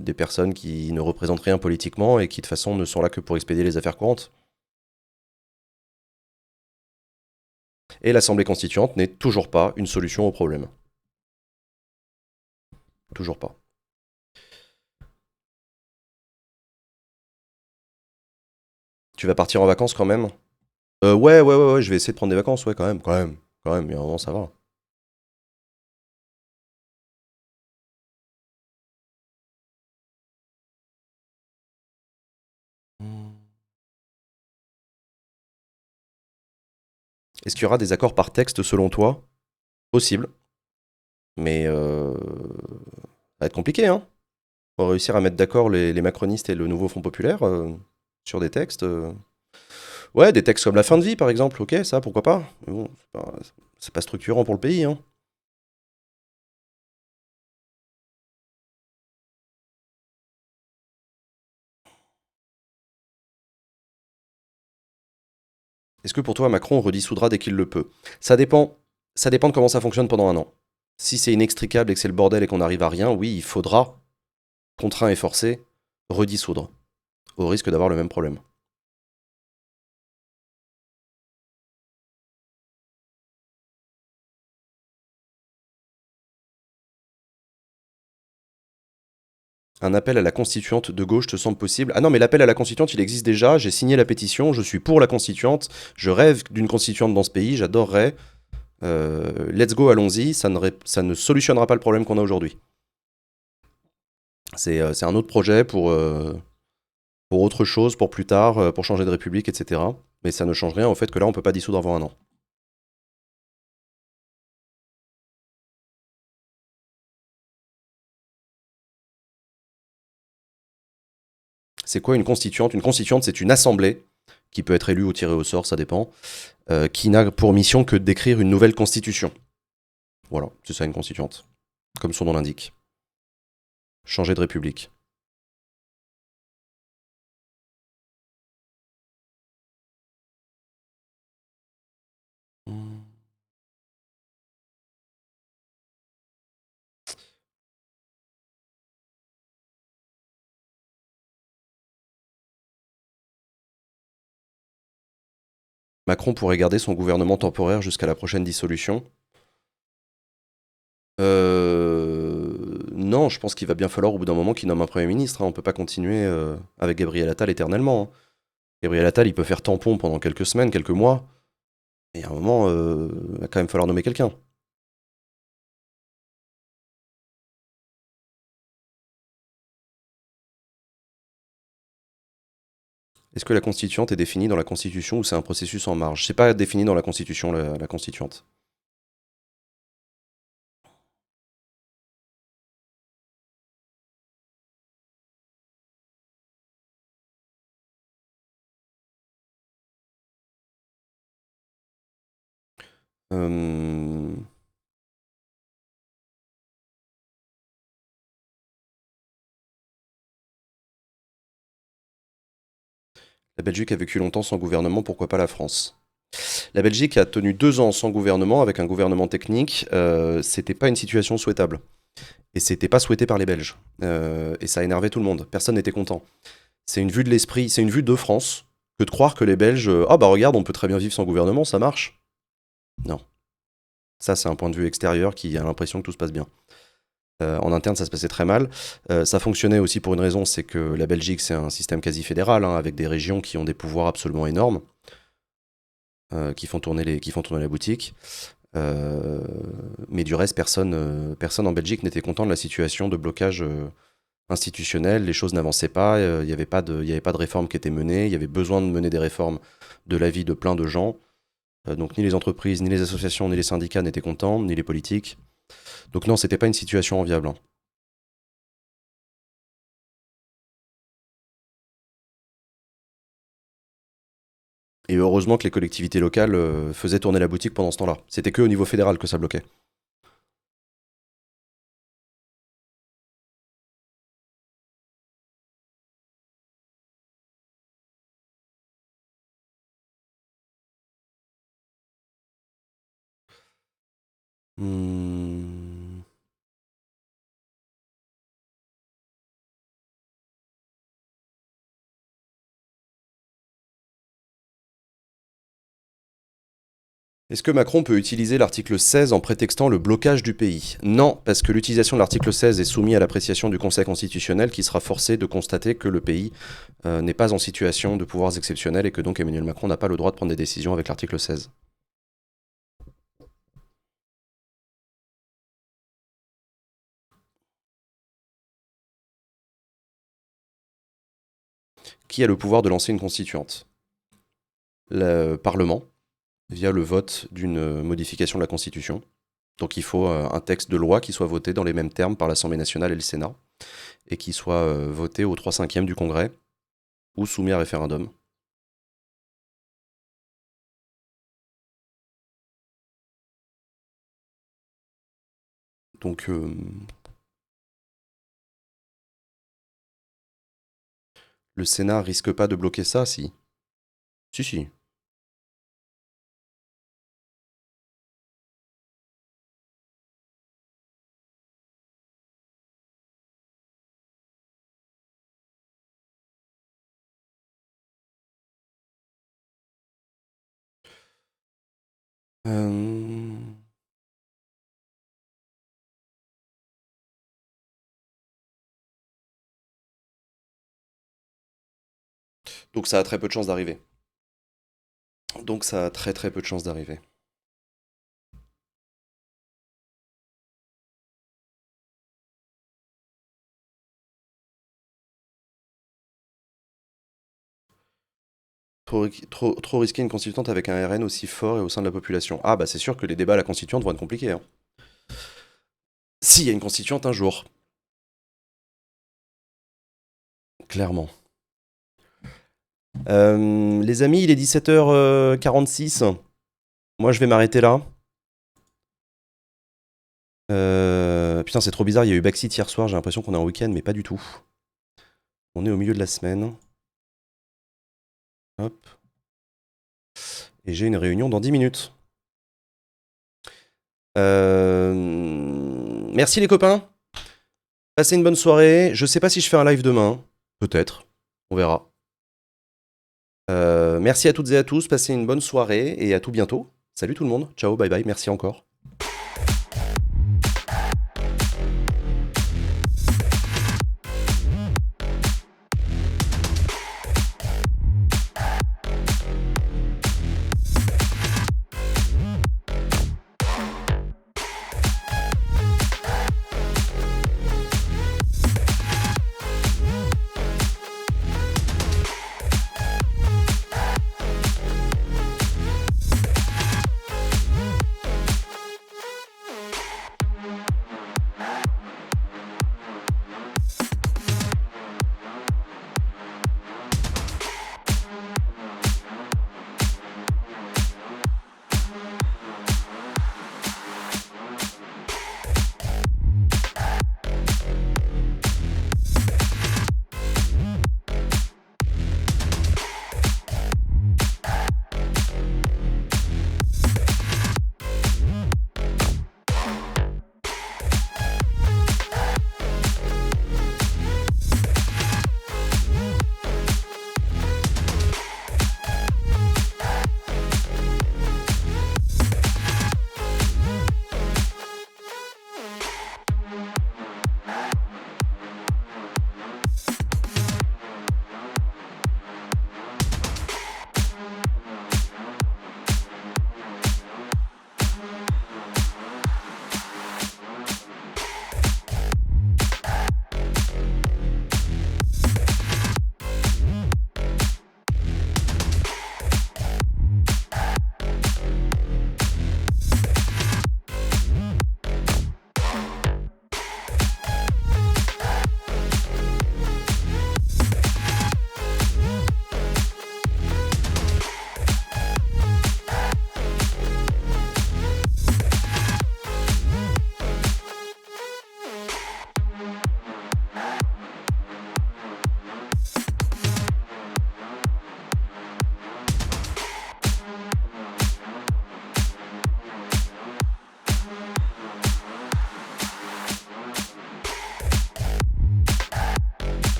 des personnes qui ne représentent rien politiquement et qui de toute façon ne sont là que pour expédier les affaires courantes. Et l'Assemblée constituante n'est toujours pas une solution au problème. Toujours pas. Tu vas partir en vacances quand même? Ouais, je vais essayer de prendre des vacances, ouais, quand même, il y a un moment, ça va. Hmm. Est-ce qu'il y aura des accords par texte selon toi? Possible, mais ça va être compliqué, hein. Pour réussir à mettre d'accord les macronistes et le nouveau Front Populaire sur des textes. Ouais, des textes comme la fin de vie, par exemple, ok, ça, pourquoi pas. Mais bon, c'est pas structurant pour le pays, hein. Est-ce que pour toi, Macron redissoudra dès qu'il le peut? Ça dépend. Ça dépend de comment ça fonctionne pendant un an. Si c'est inextricable et que c'est le bordel et qu'on n'arrive à rien, oui, il faudra, contraint et forcé, redissoudre, au risque d'avoir le même problème. Un appel à la constituante de gauche te semble possible? Ah non, mais l'appel à la constituante, il existe déjà. J'ai signé la pétition, je suis pour la constituante. Je rêve d'une constituante dans ce pays, j'adorerais. Let's go, allons-y. Ça ne solutionnera pas le problème qu'on a aujourd'hui. C'est un autre projet pour autre chose, pour plus tard, pour changer de république, etc. Mais ça ne change rien au fait que là, on peut pas dissoudre avant un an. C'est quoi une constituante? Une constituante, c'est une assemblée qui peut être élue ou tirée au sort, ça dépend, qui n'a pour mission que d'écrire une nouvelle constitution. Voilà, c'est ça une constituante, comme son nom l'indique. Changer de république. Hmm. Macron pourrait garder son gouvernement temporaire jusqu'à la prochaine dissolution. Non, je pense qu'il va bien falloir au bout d'un moment qu'il nomme un Premier ministre, hein. On peut pas continuer avec Gabriel Attal éternellement, hein. Gabriel Attal, il peut faire tampon pendant quelques semaines, quelques mois, et à un moment, il va quand même falloir nommer quelqu'un. Est-ce que la constituante est définie dans la Constitution ou c'est un processus en marge? C'est pas défini dans la Constitution, la constituante. Euh, La Belgique a vécu longtemps sans gouvernement, pourquoi pas la France? La Belgique a tenu 2 ans sans gouvernement, avec un gouvernement technique. C'était pas une situation souhaitable. Et c'était pas souhaité par les Belges. Et ça a énervé tout le monde. Personne n'était content. C'est une vue de l'esprit, c'est une vue de France que de croire que les Belges, ah bah regarde, on peut très bien vivre sans gouvernement, ça marche. Non. Ça, c'est un point de vue extérieur qui a l'impression que tout se passe bien. En interne, ça se passait très mal. Ça fonctionnait aussi pour une raison, c'est que la Belgique, c'est un système quasi fédéral, hein, avec des régions qui ont des pouvoirs absolument énormes, qui font tourner la boutique. Euh, mais du reste, personne en Belgique n'était content de la situation de blocage institutionnel. Les choses n'avançaient pas. Il n'y avait pas de réformes qui étaient menées. Il y avait besoin de mener des réformes de l'avis de plein de gens. Donc ni les entreprises, ni les associations, ni les syndicats n'étaient contents, ni les politiques. Donc non, c'était pas une situation enviable, hein. Et heureusement que les collectivités locales faisaient tourner la boutique pendant ce temps-là. C'était que au niveau fédéral que ça bloquait. Hmm. Est-ce que Macron peut utiliser l'article 16 en prétextant le blocage du pays? Non, parce que l'utilisation de l'article 16 est soumise à l'appréciation du Conseil constitutionnel qui sera forcé de constater que le pays n'est pas en situation de pouvoirs exceptionnels et que donc Emmanuel Macron n'a pas le droit de prendre des décisions avec l'article 16. Qui a le pouvoir de lancer une constituante? Le Parlement, via le vote d'une modification de la Constitution. Donc il faut un texte de loi qui soit voté dans les mêmes termes par l'Assemblée nationale et le Sénat, et qui soit voté aux 3/5 du Congrès, ou soumis à référendum. Donc, le Sénat risque pas de bloquer ça, si. Si, si. Euh, Donc ça a très peu de chances d'arriver. Donc ça a très très peu de chances d'arriver. Trop risquer une constituante avec un RN aussi fort et au sein de la population. Ah bah c'est sûr que les débats à la constituante vont être compliqués. Hein. S'il y a une constituante un jour. Clairement. Les amis, il est 17h46. Moi, je vais m'arrêter là. Putain, c'est trop bizarre. Il y a eu Backseat hier soir. J'ai l'impression qu'on est en week-end, mais pas du tout. On est au milieu de la semaine. Hop. Et j'ai une réunion dans 10 minutes. Merci les copains. Passez une bonne soirée. Je sais pas si je fais un live demain. Peut-être. On verra. Merci à toutes et à tous. Passez une bonne soirée et à tout bientôt. Salut tout le monde. Ciao, bye bye. Merci encore.